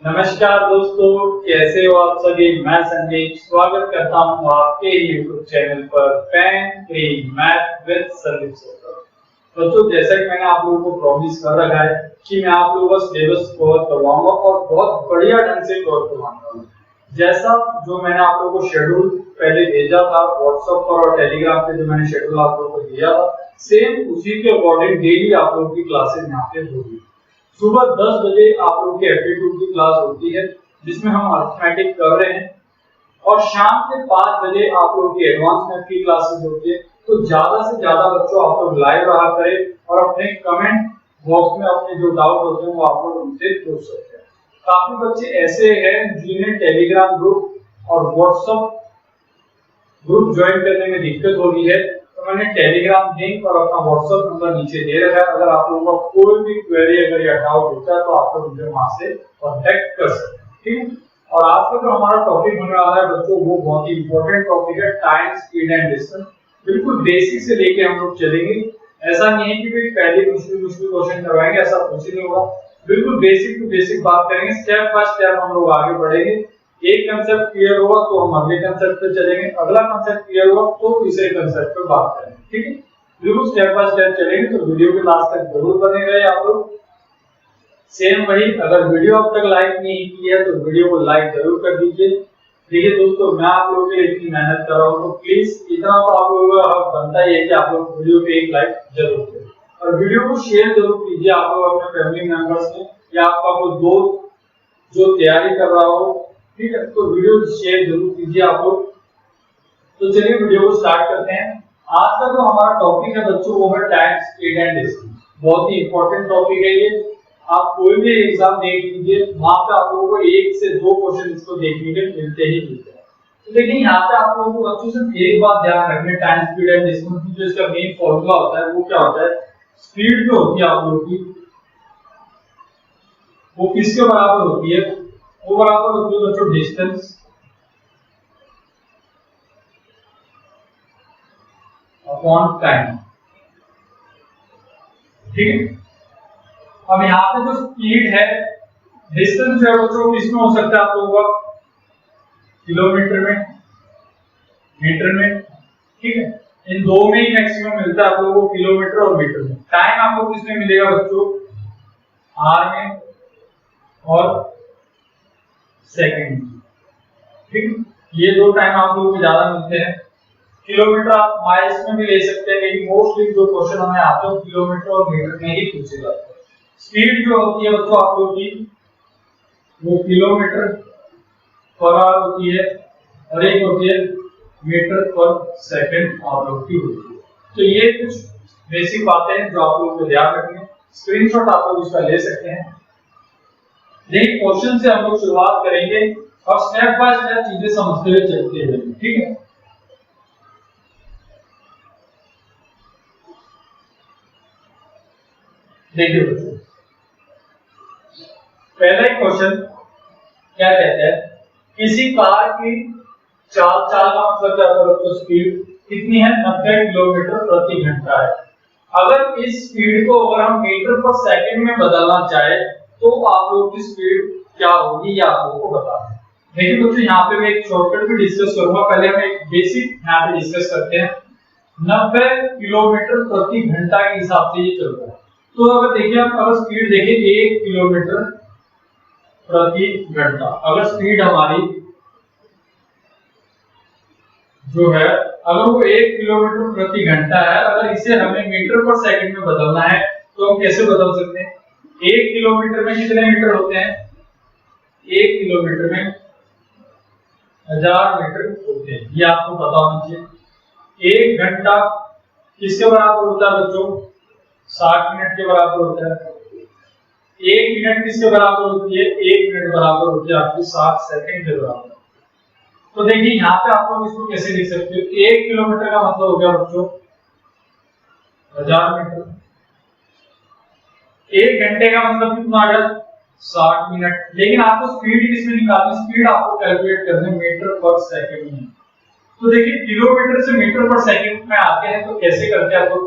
नमस्कार दोस्तों, कैसे हो आप सभी। मैं संदीप स्वागत करता हूं आपके YouTube चैनल पर pain free math with Sandeep sir. दोस्तों, जैसा कि मैंने आप लोगों को प्रॉमिस कर रखा है कि मैं आप लोगों का सिलेबस कवर करवाऊंगा और बहुत बढ़िया ढंग से कवर करवाऊंगा। जैसा जो मैंने आप लोगों को शेड्यूल पहले भेजा था व्हाट्सएप पर और टेलीग्राम पे, जो मैंने शेड्यूल आप लोगों को दिया था, सेम उसी के अकॉर्डिंग डेली आप लोगों की क्लासेस यहाँ पे होगी। सुबह 10 बजे आप लोगों की एप्टीट्यूड की क्लास होती है जिसमें हम अरिथमेटिक कर रहे हैं, और शाम के 5 बजे आप लोगों की एडवांस मैथ की क्लासेस होती है। तो ज्यादा से ज्यादा बच्चों आप लोग लाइव रहा करें और अपने कमेंट बॉक्स में अपने जो डाउट होते हैं वो आप लोग उनसे पूछ सकते हैं। काफी बच्चे ऐसे हैं जिन्हें टेलीग्राम ग्रुप और व्हाट्सएप ग्रुप ज्वाइन करने में दिक्कत हो रही है, तो मैंने टेलीग्राम लिंक और अपना व्हाट्सएप नंबर नीचे दे रखा है। अगर आप लोगों का कोई भी क्वेरी अगर या डाउट होता है तो आप लोग मुझे वहां से कांटेक्ट कर सकते हैं, ठीक है। और आज का जो हमारा टॉपिक होने वाला है बच्चों, वो बहुत ही इंपॉर्टेंट टॉपिक है, टाइम, स्पीड एंड डिस्टेंस। बिल्कुल बेसिक से लेके हम लोग चलेंगे। ऐसा नहीं है कि भाई पहले मुश्किल क्वेश्चन करवाएंगे, ऐसा कुछ नहीं होगा। बिल्कुल बेसिक टू बेसिक बात करेंगे, स्टेप बाय स्टेप हम लोग आगे बढ़ेंगे। एक कंसेप्ट क्लियर होगा तो हम अगले कंसेप्ट पे चलेंगे, अगला कंसेप्ट क्लियर होगा तो तीसरे कंसेप्ट पे बात करेंगे, ठीक है। बिल्कुल स्टेप बाय स्टेप चलेंगे, तो वीडियो के लास्ट तक जरूर बने रहे आप लोग। सेम वही, अगर वीडियो अब तक लाइक नहीं की है तो वीडियो को लाइक जरूर कर दीजिए। देखिए दोस्तों, मैं आप लोगों के लिए इतनी मेहनत कर रहा हूँ तो प्लीज इतना तो आप लोगों का हक बनता ही है कि आप लोग वीडियो पे एक लाइक जरूर करें और वीडियो को शेयर जरूर कीजिए आप लोग अपने फैमिली मेंबर्स में, या आपका कोई दोस्त जो तैयारी कर रहा हो, ठीक है, तो वीडियो शेयर जरूर कीजिए आप लोग। तो चलिए वीडियो को स्टार्ट करते हैं। आज का जो हमारा टॉपिक है बच्चों वो है टाइम, स्पीड एंड डिस्टेंस। बहुत ही इंपॉर्टेंट टॉपिक है ये। आप कोई भी एग्जाम देख लीजिए, वहां पे आप लोगों को 1 से 2 क्वेश्चन इसको देखने के मिलते ही मिलते हैं। तो देखिए यहाँ पे आप लोगों को बच्चों से एक बात ध्यान रखनी है, टाइम, स्पीड एंड डिस्टेंस की जो इसका मेन फॉर्मूला होता है वो क्या होता है। स्पीड जो होती है आप लोगों की वो किसके बराबर होती है, वो बराबर होती है बच्चों डिस्टेंस अपॉन टाइम, ठीक है। अब यहाँ पे जो स्पीड है, डिस्टेंस जो है बच्चों किसमें हो सकता है आप लोगों का, किलोमीटर में, मीटर में, ठीक है। इन दो में ही मैक्सिमम मिलता है आप लोगों को, किलोमीटर और मीटर में। टाइम आपको किसमें मिलेगा बच्चों, आर में और सेकंड, ठीक। ये दो टाइम आप लोगों को ज्यादा मिलते हैं। किलोमीटर आप माइल्स में भी ले सकते हैं, लेकिन मोस्टली जो क्वेश्चन हमें आते हैं किलोमीटर और मीटर में ही पूछे जाते हैं। स्पीड जो होती है बच्चों आप लोगों की वो किलोमीटर पर आवर होती है और एक होती है मीटर पर सेकंड आप लोगों की होती है। तो ये कुछ बेसिक बातें हैं जो आप लोगों को ध्यान रखनी है। स्क्रीनशॉट आप लोग इसका ले सकते हैं। देखिए क्वेश्चन से हम लोग शुरुआत करेंगे और स्टेप बाय स्टेप चीजें समझते हुए चलते हैं, ठीक है। देखिए बच्चों, पहला ही क्वेश्चन क्या कहता है, किसी कार की चाल का मतलब क्या होता है, स्पीड कितनी है, 90 किलोमीटर प्रति घंटा है। अगर इस स्पीड को अगर हम मीटर पर सेकंड में बदलना चाहे तो आप लोगों की स्पीड क्या होगी ये आप लोगों को बता दें। देखिए दोस्तों, यहाँ पे मैं एक शॉर्टकट भी डिस्कस करूंगा, पहले हम एक बेसिक यहाँ पे डिस्कस करते हैं। 90 किलोमीटर प्रति घंटा के हिसाब से ये चलता है। तो अगर देखिए हम अगर स्पीड देखिए 1 किलोमीटर प्रति घंटा, अगर स्पीड हमारी जो है अगर वो 1 किलोमीटर प्रति घंटा है, अगर इसे हमें मीटर पर सेकंड में बदलना है तो हम कैसे बदल सकते हैं। 1 किलोमीटर में कितने मीटर होते हैं, 1 किलोमीटर में 1000 मीटर होते हैं, ये आपको पता होना चाहिए। 1 घंटा किसके बराबर होता है बच्चों, 60 मिनट के बराबर होता है। 1 मिनट किसके बराबर होती है, 1 मिनट बराबर होती है आपकी 60 सेकंड के बराबर। तो देखिए यहाँ पे आप लोग इसको कैसे लिख सकते हो, 1 किलोमीटर का मतलब हो गया बच्चों 1000 मीटर। 1 घंटे का मतलब कितना आ गया, 60 मिनट। लेकिन आपको स्पीड किसमें निकालनी, स्पीड आपको कैलकुलेट करनी है मीटर पर सेकंड में। तो देखिए किलोमीटर से मीटर पर सेकंड में आते हैं तो कैसे करते हैं आप लोग,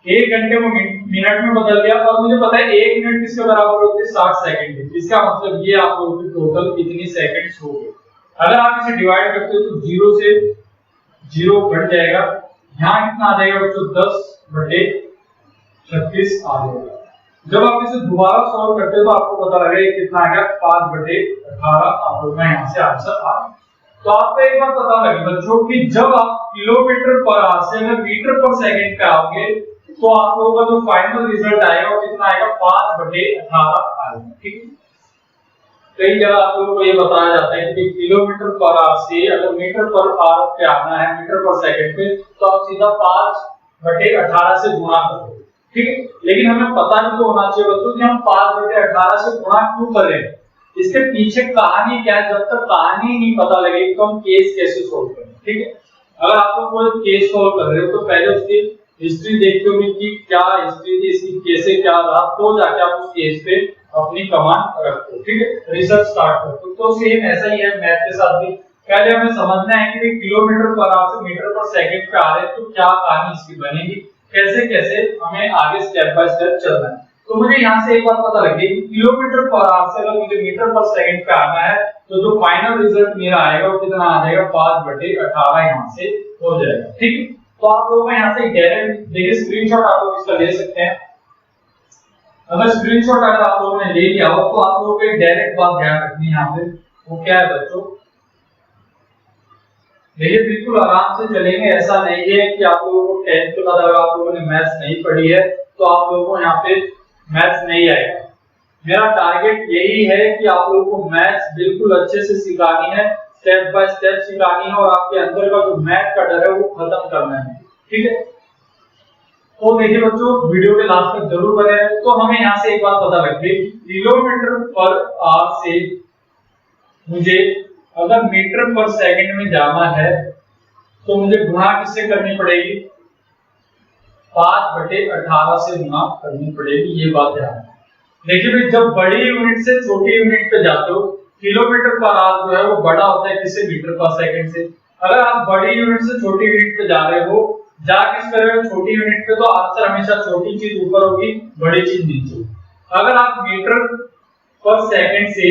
1 घंटे को मिनट में बदल दिया और मुझे पता है 1 मिनट किसके बराबर होते हैं 60 सेकंड के। इसका मतलब ये आप लोगों की टोटल कितनी सेकंड्स हो गए। अगर आप इसे डिवाइड करते हो तो 0 से 0 घट जाएगा, यहाँ कितना आ जाएगा बच्चों 10/36 आ जाएगा। जब आप इसे दोबारा सॉल्व करते हो तो आपको पता लगेगा कितना आ गया 5/18 आप लोग का यहाँ से आंसर आ गया। तो आपको एक बात पता लगी बच्चों कि जब आप किलोमीटर पर आवर से अगर मीटर पर सेकंड पे आओगे तो आप लोगों का जो फाइनल रिजल्ट आएगा वो कितना आएगा 5/18 आएगा। ठीक है, कई जगह आप लोगों को ये बताया जाता है कि किलोमीटर पर आवर से अगर मीटर पर आवर पे आना है मीटर पर सेकंड पे तो आप सीधा 5/18 से गुणा करो। ठीक है, लेकिन हमें पता नहीं तो होना चाहिए बच्चों कि हम 5/18 से गुणा क्यों कर रहे हैं, इसके पीछे कहानी क्या है। जब तक कहानी नहीं पता लगेगी तो हम केस कैसे सोल्व करें। ठीक है, अगर आप लोग कोई केस सोल्व कर रहे हो तो पहले उसकी हिस्ट्री देखते हो कि क्या हिस्ट्री थी इसकी, कैसे क्या रहा, तो जाके आप उस केस पे अपनी कमांड रखो। ठीक है, रिसर्च स्टार्ट करो। तो सेम ऐसा ही है मैथ के साथ भी, पहले हमें समझना है कि किलोमीटर पर आवर से मीटर पर सेकंड पे आ रहे हैं तो क्या कहानी इसकी बनेगी, कैसे कैसे हमें आगे स्टेप बाय स्टेप चलना है। तो मुझे यहाँ से एक बात पता लग गई कि किलोमीटर पर आवर से अगर मुझे मीटर पर सेकंड पे आना है तो जो फाइनल रिजल्ट मेरा आएगा वो कितना आ जाएगा 5/18 यहाँ से हो जाएगा। ठीक है, तो आप लोग यहाँ से डायरेक्ट देखिए स्क्रीनशॉट आप लोग इसका ले सकते हैं। अगर स्क्रीनशॉट अगर आप लोगों ने ले लिया हो तो आप लोगों को एक डायरेक्ट बात ध्यान रखनी है यहाँ पे, वो क्या है बच्चों, देखिए बिल्कुल आराम से चलेंगे। ऐसा नहीं है कि आप लोगों को 10th के बाद अगर आप लोगों ने मैथ्स नहीं पढ़ी है तो आप लोगों को यहाँ पे मैथ्स नहीं आएगा। मेरा टारगेट यही है कि आप लोगों को मैथ्स बिल्कुल अच्छे से सिखानी है, स्टेप बाय स्टेप सिखानी है और आपके अंदर का जो मैथ का डर है वो खत्म करना है। ठीक है, तो देखिए बच्चों वीडियो के लास्ट तक जरूर बने रहें। तो हमें यहाँ से एक बात पता लग गई, किलोमीटर पर आवर से मुझे अगर मीटर पर सेकंड में जाना है तो मुझे गुणा किससे करनी पड़ेगी, 5/18 से गुणा करनी पड़ेगी। ये बात ध्यान रखना। देखिए भाई जब बड़ी यूनिट से छोटी यूनिट पे जाते हो, किलोमीटर पर आवर जो है वो बड़ा होता है किससे, मीटर पर सेकंड से। अगर आप बड़ी यूनिट से छोटी यूनिट पे जा रहे हो, जा किस कर रहे हो, छोटी यूनिट पे, तो आंसर हमेशा छोटी चीज ऊपर होगी बड़ी चीज नीचे। अगर आप मीटर पर सेकंड से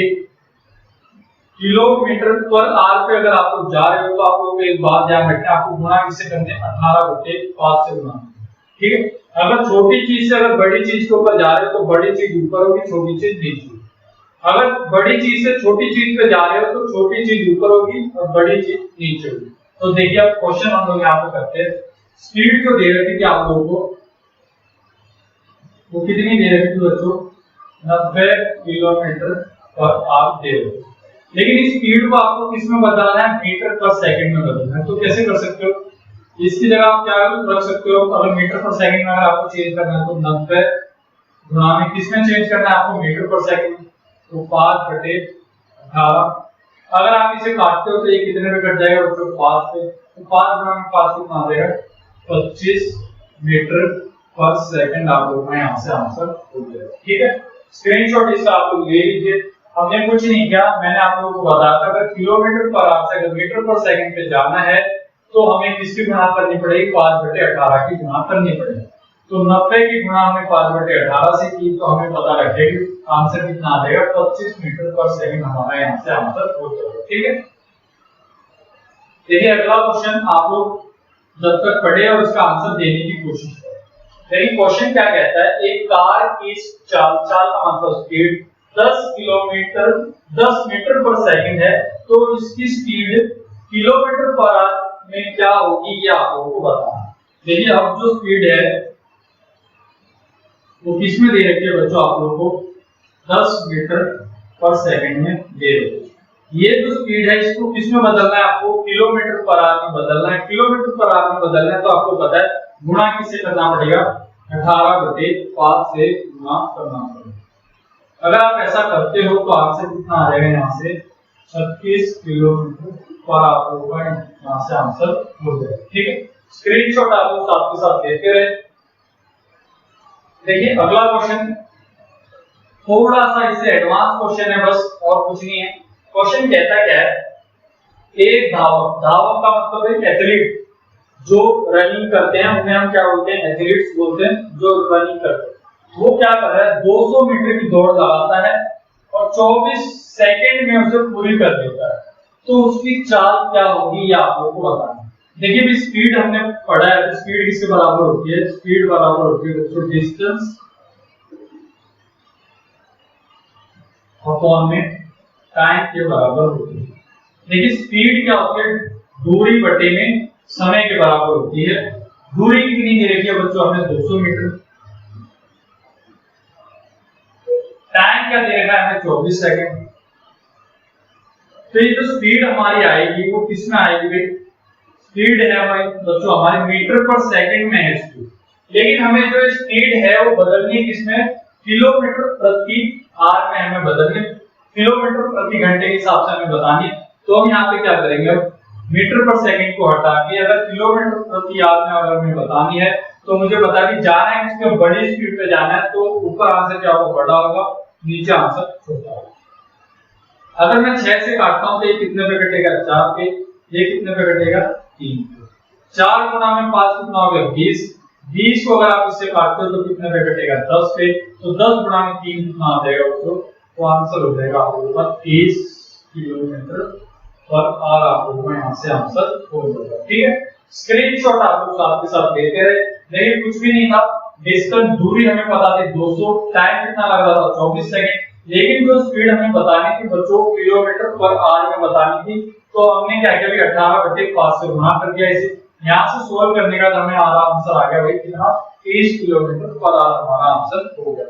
किलोमीटर पर आवर पे अगर आप लोग जा रहे हो तो आप लोग एक बात ध्यान रखें, आपको गुणा किससे करना है, 18/5 से गुणा। ठीक है, अगर छोटी चीज से अगर बड़ी चीज के ऊपर जा रहे हो तो बड़ी चीज ऊपर होगी छोटी चीज नीचे। अगर बड़ी चीज से छोटी चीज पे जा रहे हो तो छोटी चीज ऊपर होगी और बड़ी चीज नीचे होगी। तो देखिए अब क्वेश्चन हम लोग यहाँ पे करते हैं। स्पीड जो दे रखी थी आप लोगों को, वो कितनी दे रखी थी बच्चों, 90 किलोमीटर पर आवर दे रही। लेकिन इस स्पीड को आपको किसमें बदलना है, मीटर पर सेकंड में बदलना है। तो कैसे कर सकते हो, इसकी जगह आप क्या रख सकते हो, अगर मीटर पर सेकंड में अगर आपको चेंज करना है तो 90 गुणा में किसमें चेंज करना है आपको, मीटर पर सेकंड, तो 5/18। अगर आप इसे काटते हो तो ये कितने में कट जाएगा बच्चों, 5 पे, तो 5 गुणा में 5 कितना आ जाएगा, 25 मीटर पर सेकंड आप लोगों का यहाँ से आंसर हो जाएगा। ठीक है, स्क्रीनशॉट इसका आप लोग ले लीजिए। हमने कुछ नहीं किया, मैंने आप लोगों को बताया था अगर किलोमीटर पर आवर से अगर मीटर पर सेकंड पे जाना है तो हमें किसकी गुणा करनी पड़ेगी, 5/18 की गुणा करनी पड़ेगी। तो 90 की गुणा हमने 5/18 से की तो हमें पता लगेगा आंसर कितना आ जाएगा, 25 मीटर पर सेकंड हमारा यहाँ से आंसर हो जाएगा। ठीक है, देखिए अगला क्वेश्चन आप लोग जब तक पढ़े और उसका आंसर देने की कोशिश करें। देखिए क्वेश्चन क्या कहता है, एक कार की चाल का मतलब स्पीड 10 किलोमीटर 10 मीटर पर सेकंड है, तो इसकी स्पीड किलोमीटर पर आवर में क्या होगी ये आप लोगों को बताना। देखिए अब जो स्पीड है वो किसमें दे रखी है बच्चों, आप लोगों को 10 मीटर पर सेकंड में दे रखी है। ये जो स्पीड है इसको किसमें बदलना है, आपको किलोमीटर पर आवर में बदलना है। किलोमीटर पर आवर में बदलना है तो आपको पता है गुणा किससे करना पड़ेगा, 18/5 से गुणा करना पड़ेगा। अगर आप ऐसा करते हो तो आंसर कितना आ जाएगा, यहाँ से 36 किलोमीटर पर आप लोगों का यहाँ से आंसर हो जाएगा। ठीक है, स्क्रीनशॉट आप लोग साथ के साथ लेते रहे। देखिए अगला क्वेश्चन थोड़ा सा इससे एडवांस क्वेश्चन है बस, और कुछ नहीं है। क्वेश्चन कहता क्या है, एक धावक का मतलब एक एथलीट जो रनिंग करते हैं उन्हें हम क्या बोलते हैं, एथलीट्स बोलते हैं, जो रनिंग करते हैं। वो क्या कर रहा है, 200 मीटर की दौड़ लगाता है और 24 सेकंड में उसे पूरी कर देता है। तो उसकी चाल क्या होगी ये आप लोगों को बताना है। देखिए भी स्पीड हमने पढ़ा है, तो स्पीड किसके बराबर होती है, स्पीड बराबर होती है दोस्तों डिस्टेंस अपॉन में टाइम के बराबर होती है। देखिए स्पीड क्या होती है, दूरी बटे में समय के बराबर होती है। दूरी कितनी दे रखी है बच्चों, हमने 200 मीटर। टाइम क्या दे रखा है हमें, 24 सेकंड। तो ये जो स्पीड हमारी आएगी वो किस में आएगी भाई, स्पीड है हमारी बच्चों हमारे मीटर पर सेकंड में है स्पीड, लेकिन हमें जो स्पीड है वो बदलनी है किसमें, किलोमीटर प्रति आवर में हमें बदलनी है, किलोमीटर प्रति घंटे के हिसाब से हमें बतानी है। तो हम यहाँ पे क्या करेंगे, मीटर पर सेकंड को हटा के अगर किलोमीटर प्रति आवर में अगर हमें बतानी है तो मुझे बता कि जाना है किसके, बड़ी स्पीड पे जाना है, तो ऊपर आंसर क्या होगा, बड़ा होगा, नीचे आंसर छोटा होगा। अगर मैं 6 से काटता हूं तो ये कितने पे कटेगा, 4 पे, ये कितने पे कटेगा, 3 पे। 4 गुना में 5 कितना हो गया, 20। 20 को अगर आप इससे काटते हो तो कितने पे कटेगा, 10 पे। तो 10 गुना में 3 कितना आ जाएगा दोस्तों, तो आंसर हो जाएगा आप लोगों का 30 किलोमीटर पर आवर। आप लोगों का यहाँ से आंसर हो जाएगा। ठीक है, स्क्रीनशॉट आप लोग साथ के साथ लेते रहे। नहीं कुछ भी नहीं था, डिस्टेंस दूरी हमें पता थी 200, टाइम कितना लग रहा था 24 सेकंड, लेकिन जो स्पीड हमें बतानी थी बच्चों किलोमीटर पर आवर में बतानी थी, तो हमने क्या किया, 18/5 से गुणा कर दिया इसे। यहाँ से सोल्व करने का हमें आंसर आ गया भाई कितना, 30 किलोमीटर पर आवर हमारा आंसर हो गया।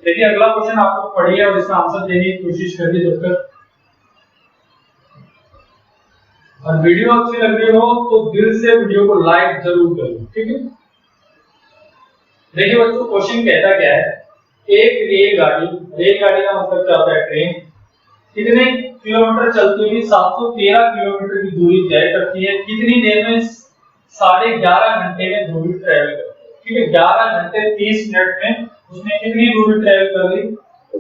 देखिए अगला क्वेश्चन आप लोग पढ़िए और इसका आंसर देने की कोशिश करिए जब तक। और वीडियो अच्छी लग रही हो तो दिल से वीडियो को लाइक जरूर करें, ठीक है। देखिए बच्चों क्वेश्चन कहता क्या है, एक रेलगाड़ी, रेलगाड़ी का मतलब क्या होता है, ट्रेन, कितने किलोमीटर चलती हुई 713 किलोमीटर की दूरी तय करती है, कितनी देर में, 11.5 घंटे में दूरी ट्रेवल करती है। ठीक है, 11 घंटे 30 मिनट में उसने कितनी दूरी ट्रेवल कर ली,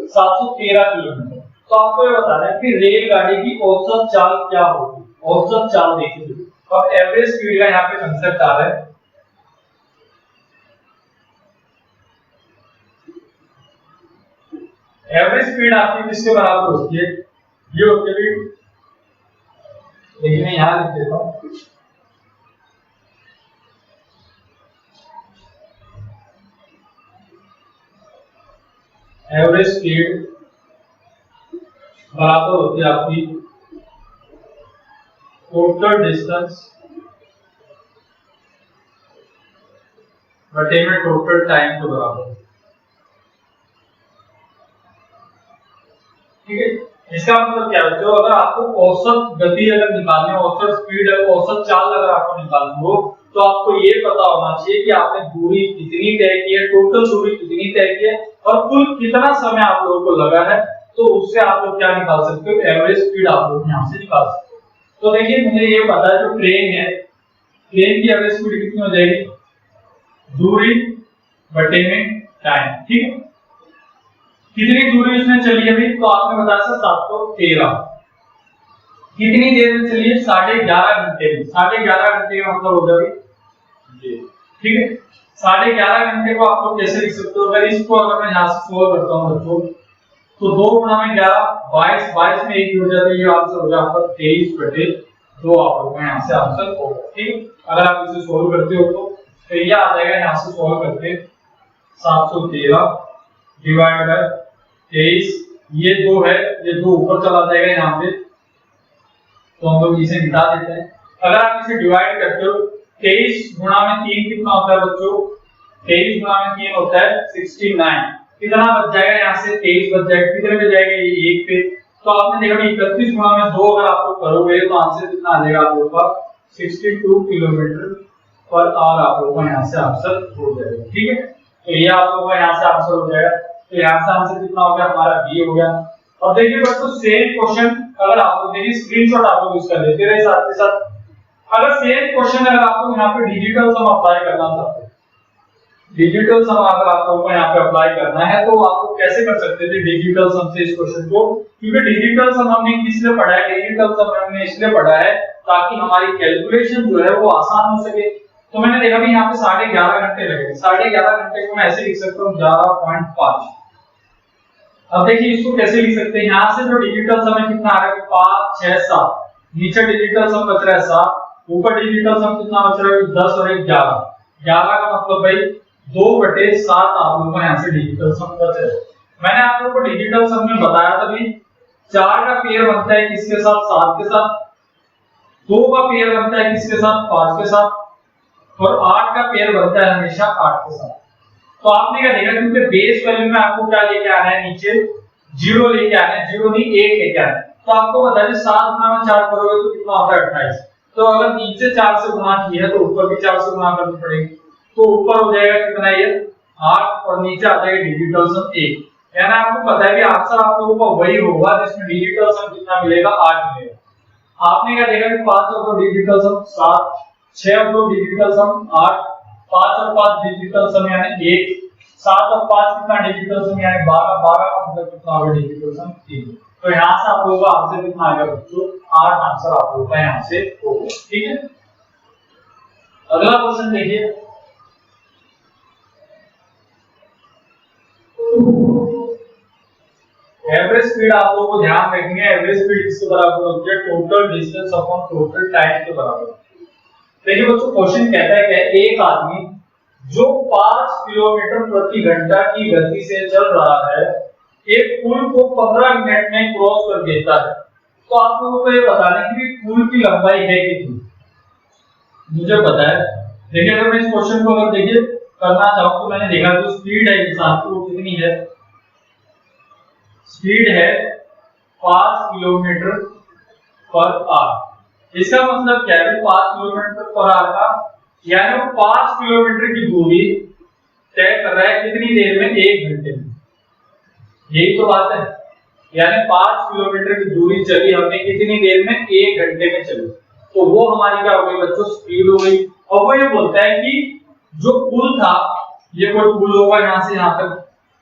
713 किलोमीटर। तो आपको ये बताना है कि रेलगाड़ी की औसत चाल क्या होगी, औसत चाल देखिए। अब एवरेज स्पीड का यहाँ पे कंसेप्ट आ रहा है। एवरेज स्पीड आपकी किसके बराबर होती है, ये होती है, देखिए मैं यहां लिख देता हूं, एवरेज स्पीड बराबर होती है आपकी टोटल डिस्टेंस बटे में टोटल टाइम के बराबर। ठीक है, इसका मतलब क्या है, जो अगर आपको औसत गति अगर निकालनी हो, औसत स्पीड, औसत चाल अगर आपको निकालनी हो, तो आपको ये पता होना चाहिए कि आपने दूरी कितनी तय की है, टोटल दूरी कितनी तय की है और कुल कितना समय आप लोगों को लगा है। तो उससे आप लोग क्या निकाल सकते हो, एवरेज स्पीड आप लोग यहाँ से निकाल सकते हो। तो देखिए मुझे ये पता है, जो ट्रेन है, ट्रेन की एवरेज स्पीड कितनी हो जाएगी, दूरी बटे में टाइम। ठीक है, कितनी दूरी उसने चली है भाई, तो आपने बताया था 713। कितनी देर में चली है, 11.5 घंटे में। 11.5 घंटे का मतलब होगा भाई, ठीक है, 11.5 घंटे को आप लोग कैसे लिख सकते हो, अगर इसको अगर मैं यहाँ से सोल्व करता हूँ बच्चों, तो 2 गुना में 11, 22, 22 में 1 जुड़ जाता है, ये आंसर हो जाएगा 23/2 आप लोगों का यहाँ से आंसर होगा। ठीक, अगर आप इसे सोल्व करते हो तो ये आ जाएगा, यहाँ से सोल्व करते 713 डिवाइड बाय 23, ये 2 है, ये 2 ऊपर चला जाएगा यहाँ पे, तो हम लोग इसे मिटा देते हैं। अगर आप इसे डिवाइड करते हो, 23 गुणा में 3 कितना होता है बच्चों, 23 गुणा में 3 होता है 69। कितना बच जाएगा, यहाँ से 23 बच जाएगा, कितने पे जाएगा, ये 1 पे। तो आपने देखा 31 गुणा में 2 अगर आप लोग करोगे तो आंसर कितना आ जाएगा आप लोगों का, 62 किलोमीटर पर आवर आप लोगों का यहाँ से आंसर हो जाएगा। ठीक है, तो ये आप लोगों का यहाँ से आंसर हो जाएगा। तो यहाँ से आंसर कितना हो गया, हमारा बी हो गया। अब देखिए बच्चों सेम क्वेश्चन अगर आप लोग देखिए, स्क्रीनशॉट आप लोग इसका लेते रहे साथ के साथ। अगर सेम क्वेश्चन अगर आप लोग यहाँ पे डिजिटल सम अप्लाई करना चाहते हैं, डिजिटल सम अगर आप लोगों को यहाँ पे अप्लाई करना है, तो आप लोग कैसे कर सकते थे डिजिटल सम से इस क्वेश्चन को, क्योंकि डिजिटल सम हमने किस लिए पढ़ा है, डिजिटल सम हमने इसलिए पढ़ा है ताकि हमारी कैलकुलेशन जो है वो आसान हो सके। तो मैंने देखा भी यहाँ पे 11.5 घंटे लगेंगे। 11.5 घंटे को मैं ऐसे लिख सकता हूँ 11.5। अब देखिए इसको कैसे लिख सकते हैं, यहाँ से जो डिजिटल समय कितना आ रहा है 5, 6, 7, नीचे डिजिटल सम बच रहा है 7, ऊपर डिजिटल सम कितना बच रहा है 10 और 1 11। 11 का मतलब भाई 2/7 आप लोगों को यहाँ से डिजिटल सम बच रहा है। मैंने आप लोगों को डिजिटल सम में बताया था भी 4 का पेयर बनता है किसके साथ, 7 के साथ, 2 का पेयर बनता है किसके साथ, 5 के साथ, और 8 का पेयर बनता है हमेशा 8 के साथ। तो आपने क्या देखा, क्योंकि बेस वैल्यू में आपको क्या लेके आना है, नीचे 0 लेके आना है, 0 नहीं 1 लेके आना है। तो आपको बता दें 7 गुना 4 करोगे तो कितना होता है 28। तो अगर नीचे 4 से गुना किया है तो ऊपर भी 4 से गुना करनी पड़ेगी, तो ऊपर हो जाएगा कितना ये 8 और नीचे आ जाएगा डिजिटल सम 1। यानी आपको पता है कि आंसर आप लोगों का वही होगा जिसमें डिजिटल सम कितना मिलेगा 8 मिलेगा। आपने क्या देखा कि 5 और 2 डिजिटल सम 7, 6 और 2 डिजिटल सम 8, 5 और 5 डिजिटल सम यानी 1, 7 और 5 कितना डिजिटल सम यानी 12, 12 का मतलब कितना होगा डिजिटल सम 3। तो यहाँ से आप लोगों का आंसर कितना आएगा बच्चों 8 आंसर आप लोगों का यहाँ से होगा। ठीक है, अगला क्वेश्चन देखिए। एवरेज स्पीड आप लोगों को ध्यान रखेंगे, एवरेज स्पीड किसके बराबर होती है, total distance upon total time के बराबर। देखिए बच्चों क्वेश्चन कहता है कि एक आदमी जो 5 किलोमीटर प्रति घंटा की गति से चल रहा है एक पुल को 15 मिनट में क्रॉस कर देता है। तो आप लोगों को ये बताना है कि पुल की लंबाई है कितनी, मुझे पता है। देखिए अगर मैं इस क्वेश्चन को अगर देखिए करना चाहूँ तो मैंने देखा जो स्पीड है इंसान की वो कितनी है, स्पीड है 5 किलोमीटर पर आवर। इसका मतलब क्या है 5 किलोमीटर पर आवर का यानी वो 5 किलोमीटर की दूरी तय कर रहा है कितनी देर में, 1 घंटे में। यही तो बात है, यानी 5 किलोमीटर की दूरी चली हमने कितनी देर में, 1 घंटे में चली। तो वो हमारी क्या हो गई बच्चों, स्पीड हो गई। और वो ये बोलता है कि जो पुल था, ये कोई पुल होगा यहाँ से यहाँ तक,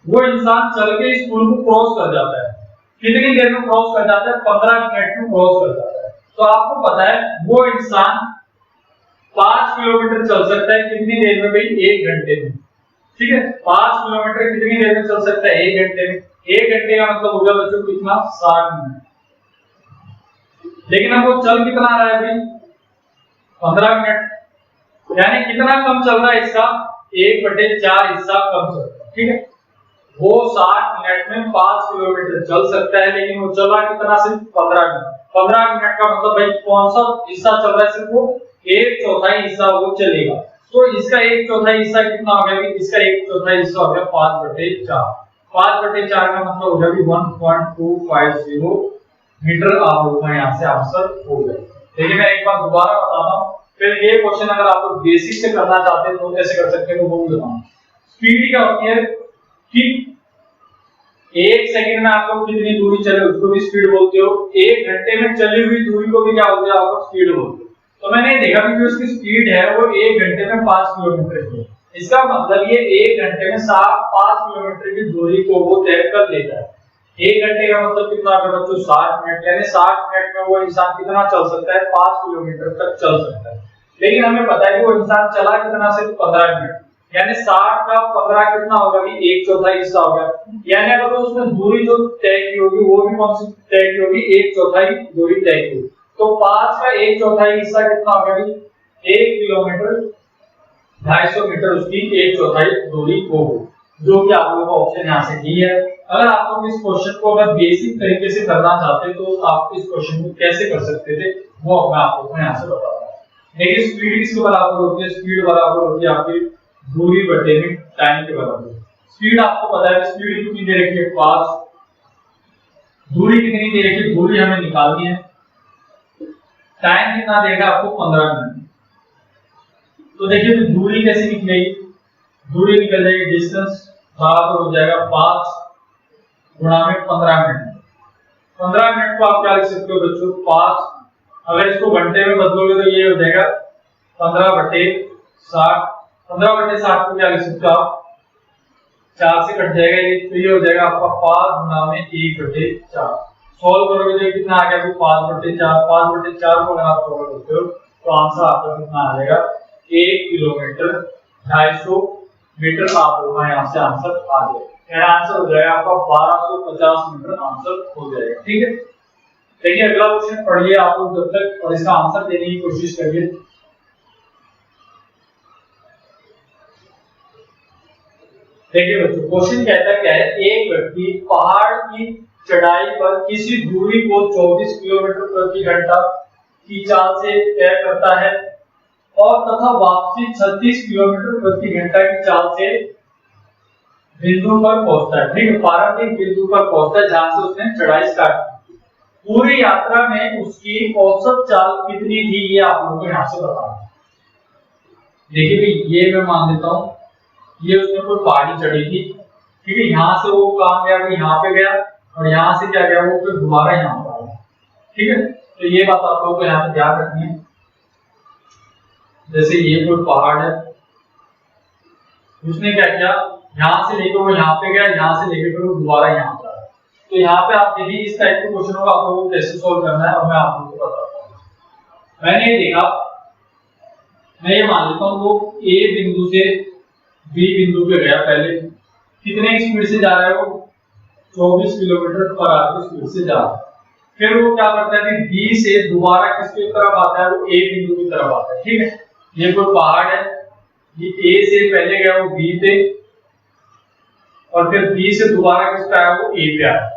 वो इंसान चल के इस पुल को क्रॉस कर जाता है। कितनी देर में क्रॉस कर जाता है, 15 मिनट में क्रॉस कर जाता है। तो आपको पता है वो इंसान 5 किलोमीटर चल सकता है कितनी देर में भाई, 1 घंटे में। ठीक है, 5 किलोमीटर कितनी देर में चल सकता है, 1 घंटे में। 1 घंटे का मतलब होगा बच्चों कितना, 60 मिनट। लेकिन अब वो चल कितना रहा है भाई, 15 मिनट, यानी कितना कम चल रहा है इसका, 1/4 हिस्सा कम चल रहा है। ठीक है, वो 60 मिनट में 5 किलोमीटर चल सकता है, लेकिन वो चला कितना, सिर्फ 15 मिनट। 15 मिनट का मतलब भाई कौन सा हिस्सा चल रहा है, सिर्फ वो 1/4 हिस्सा वो चलेगा। तो इसका 1/4 हिस्सा कितना हो गया, इसका 1/4 हिस्सा हो गया 5/4। 5/4 का मतलब हो गया 1.250 मीटर। आप लोगों का यहाँ से आंसर हो गया। देखिए मैं एक बार दोबारा बताता हूँ, फिर ये क्वेश्चन अगर आप लोग बेसिक से करना चाहते हैं तो कैसे कर सकते हैं तो वो भी बताऊँ। स्पीड क्या होती है कि 1 सेकंड में आप लोग कितनी दूरी चले उसको भी स्पीड बोलते हो, 1 घंटे में चली हुई दूरी को भी क्या बोलते हैं, आप लोग स्पीड बोलते हो। तो मैंने देखा कि जो इसकी स्पीड है वो 1 घंटे में 5 किलोमीटर की है। इसका मतलब ये 1 घंटे में 5 किलोमीटर की दूरी को वो तय कर लेता है। 1 घंटे का मतलब कितना होगा बच्चों, 60 मिनट, यानी 60 मिनट में वो इंसान कितना चल सकता है, 5 किलोमीटर तक चल सकता है। लेकिन हमें पता है कि वो इंसान चला कितना, सिर्फ 15 मिनट, यानी 60 का 15 कितना होगा, 1/4 हिस्सा होगा। यानी अगर उसमें दूरी जो तय की होगी वो भी कौन सी तय की होगी, 1/4 दूरी तय की होगी। तो 5 का 1/4 हिस्सा कितना होगा, 1 किलोमीटर 250 मीटर उसकी 1/4 दूरी होगी, जो कि आप लोगों का ऑप्शन यहाँ से डी है। अगर आप लोग इस क्वेश्चन को अगर बेसिक तरीके से करना चाहते तो आप इस क्वेश्चन को कैसे कर सकते थे वो मैं आप लोगों को यहाँ से बताता हूँ। देखिए स्पीड किसके बराबर होती है, स्पीड बराबर होती है आपकी दूरी बटे में टाइम के बराबर। स्पीड आपको पता है स्पीड कितनी दे रखी है, 5, दूरी कितनी दे रखी है, दूरी हमें निकालनी है, टाइम कितना देगा आपको 15 मिनट। तो देखिए तो दूरी कैसे निकलेगी, दूरी निकल जाएगी, डिस्टेंस बराबर हो जाएगा 5 गुणा में 15 मिनट। 15 मिनट को आप क्या लिख सकते हो बच्चों, 5, अगर इसको घंटे में बदलोगे तो ये हो जाएगा 15/60। 15/60 को क्या लिख सकते हो आप, 4 से कट जाएगा ये, तो ये हो जाएगा आपका 5 गुणा में 1/4। सॉल्व करोगे तो कितना आ गया, 5/4। 5/4 को अगर आप सॉल्व करते हो तो आंसर आपका कितना आ जाएगा, 1 किलोमीटर 250 मीटर आप लोग यहाँ से आंसर आ जाएगा। आंसर हो जाएगा आपका 1250 मीटर आंसर हो जाएगा। ठीक है, देखिए अगला क्वेश्चन पढ़िए आप लोग जब तक और इसका आंसर देने की कोशिश करिए। देखिए बच्चों, क्वेश्चन कहता है क्या है, एक व्यक्ति पहाड़ की चढ़ाई पर किसी दूरी को 24 किलोमीटर प्रति घंटा की चाल से तय करता है और तथा वापसी 36 किलोमीटर प्रति घंटा की चाल से बिंदु पर पहुंचता है। ठीक है, प्रारंभिक बिंदु पर पहुंचता है जहां से उसने चढ़ाई स्टार्ट की। पूरी यात्रा में उसकी औसत चाल कितनी थी, ये आप लोगों को यहाँ से बताना। देखिए भाई, ये मैं मान लेता हूँ, ये उसने कोई पहाड़ी चढ़ी थी। ठीक है, यहाँ से वो काम गया, यहाँ पे गया और यहाँ से क्या गया, वो फिर दोबारा यहाँ पर आया। ठीक है, तो ये बात आप लोगों को यहाँ पे ध्यान रखनी है। जैसे ये कोई पहाड़ है, उसने क्या किया, यहाँ से लेकर वो यहाँ पे गया, यहाँ से लेकर फिर वो दोबारा यहाँ पर आया। तो यहाँ पे आप देखिए इस टाइप के क्वेश्चनों को आप लोगों को कैसे सोल्व करना है और मैं आप लोगों को बताता हूँ। मैंने ये देखा, मैं ये मान लेता हूँ वो ए बिंदु से बी बिंदु पे गया, पहले कितने स्पीड से जा रहा है, वो 24 किलोमीटर पर आवर की स्पीड से जा रहा है। फिर वो क्या करता है कि बी से दोबारा किसकी तरफ आता है, वो ए बिंदु की तरफ आता है। ठीक है, ये कोई पहाड़ है, ये ए से पहले गया वो बी पे और फिर बी से दोबारा किस पे आया, वो ए पे आया।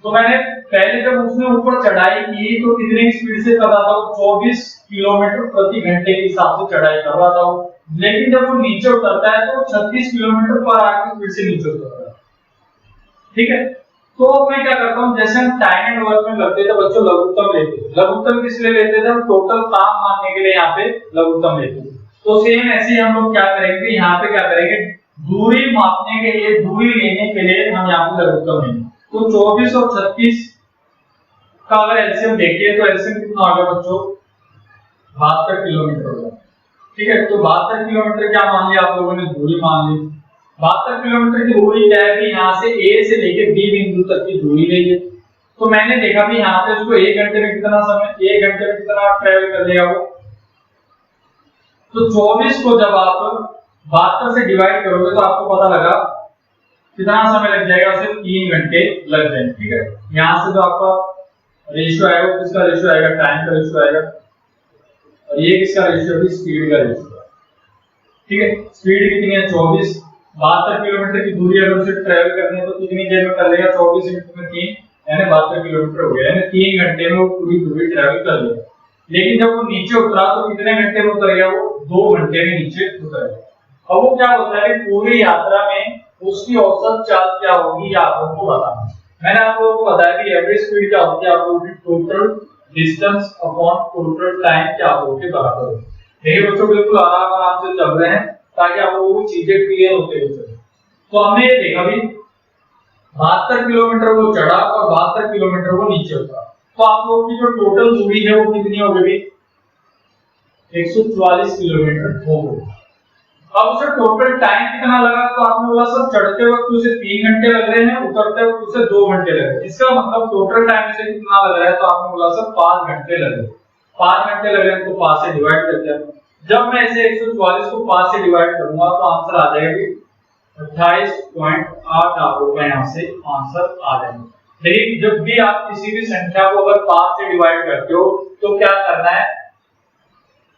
तो मैंने पहले जब उसने ऊपर चढ़ाई की तो कितनी स्पीड से कर रहा था, 24 किलोमीटर प्रति घंटे के हिसाब से चढ़ाई कर रहा था। लेकिन जब वो नीचे उतरता है तो 36 किलोमीटर पर आवर की स्पीड से नीचे उतरता है। ठीक है, तो मैं क्या करता हूँ, जैसे हम टाइम एंड वर्क में लगते थे बच्चों, लघुत्तम लेते थे। लघुत्तम किस लिए लेते थे, हम टोटल काम मानने के लिए यहाँ पे लघुत्तम लेते थे। तो सेम ऐसे ही हम लोग क्या करेंगे, यहाँ पे क्या करेंगे, दूरी मापने के लिए, दूरी लेने के लिए हम यहाँ पे लघुत्तम लेंगे। तो 24 और 36 का अगर एलसीएम देखिए तो एलसीएम कितना आ गया बच्चों, 72 किलोमीटर हो गया। ठीक है, तो 72 किलोमीटर क्या मान लिया आप लोगों ने, दूरी मान ली। 72 किलोमीटर की दूरी क्या है कि यहाँ से ए से लेके बी बिंदु तक की दूरी ली है। तो मैंने देखा भी यहाँ पे उसको 1 घंटे में कितना समय, 1 घंटे में कितना ट्रेवल कर लेगा वो। तो 24 को जब आप 72 से डिवाइड करोगे तो आपको पता लगा कितना समय लग जाएगा, सिर्फ 3 घंटे लग जाएंगे। ठीक है, यहाँ से जो आपका रेशियो आएगा, किसका रेशियो आएगा, टाइम का रेशियो आएगा, और ये किसका रेशियो है, स्पीड का रेशियो। ठीक है, स्पीड कितनी है, 24। 72 किलोमीटर की दूरी अगर उसे ट्रेवल करनी है तो कितनी देर में कर लेगा, 24 में 3 यानी 72 किलोमीटर हो गया, यानी 3 घंटे में वो पूरी दूरी ट्रेवल कर लेगा। लेकिन जब वो नीचे उतरा तो कितने घंटे में उतर गया, वो 2 घंटे में नीचे उतर गया। अब वो क्या होता है, पूरी यात्रा में उसकी औसत चाल क्या होगी, ये आप लोगों को बताना। मैंने आप लोगों को बताया कि एवरेज स्पीड क्या होती है, आप लोगों की total distance upon total time क्या आप लोगों के बराबर है। देखिए बच्चों, बिल्कुल आराम से चल रहे हैं ताकि आप लोगों को चीजें क्लियर होते हुए। तो हमने ये देखा भी 72 किलोमीटर वो चढ़ा और 72 किलोमीटर वो नीचे उतरा। तो आप लोगों की जो टोटल दूरी है वो कितनी हो गई, 144 किलोमीटर हो गई। अब उसे टोटल टाइम कितना लगा, तो आपने बोला सर चढ़ते वक्त उसे 3 घंटे लग रहे हैं, उतरते वक्त उसे 2 घंटे लग रहे हैं। इसका मतलब टोटल टाइम उसे कितना लग रहा है, तो आपने बोला सर 5 घंटे लग रहे हैं। 5 घंटे लग रहे हैं तो 5 से डिवाइड कर दिया। जब मैं इसे 144 को 5 से डिवाइड करूंगा तो आंसर आ जाएगा 28.8 आप लोगों का यहाँ से आंसर आ जाएगा। लेकिन जब भी आप किसी भी संख्या को अगर 5 से डिवाइड करते हो तो क्या करना है,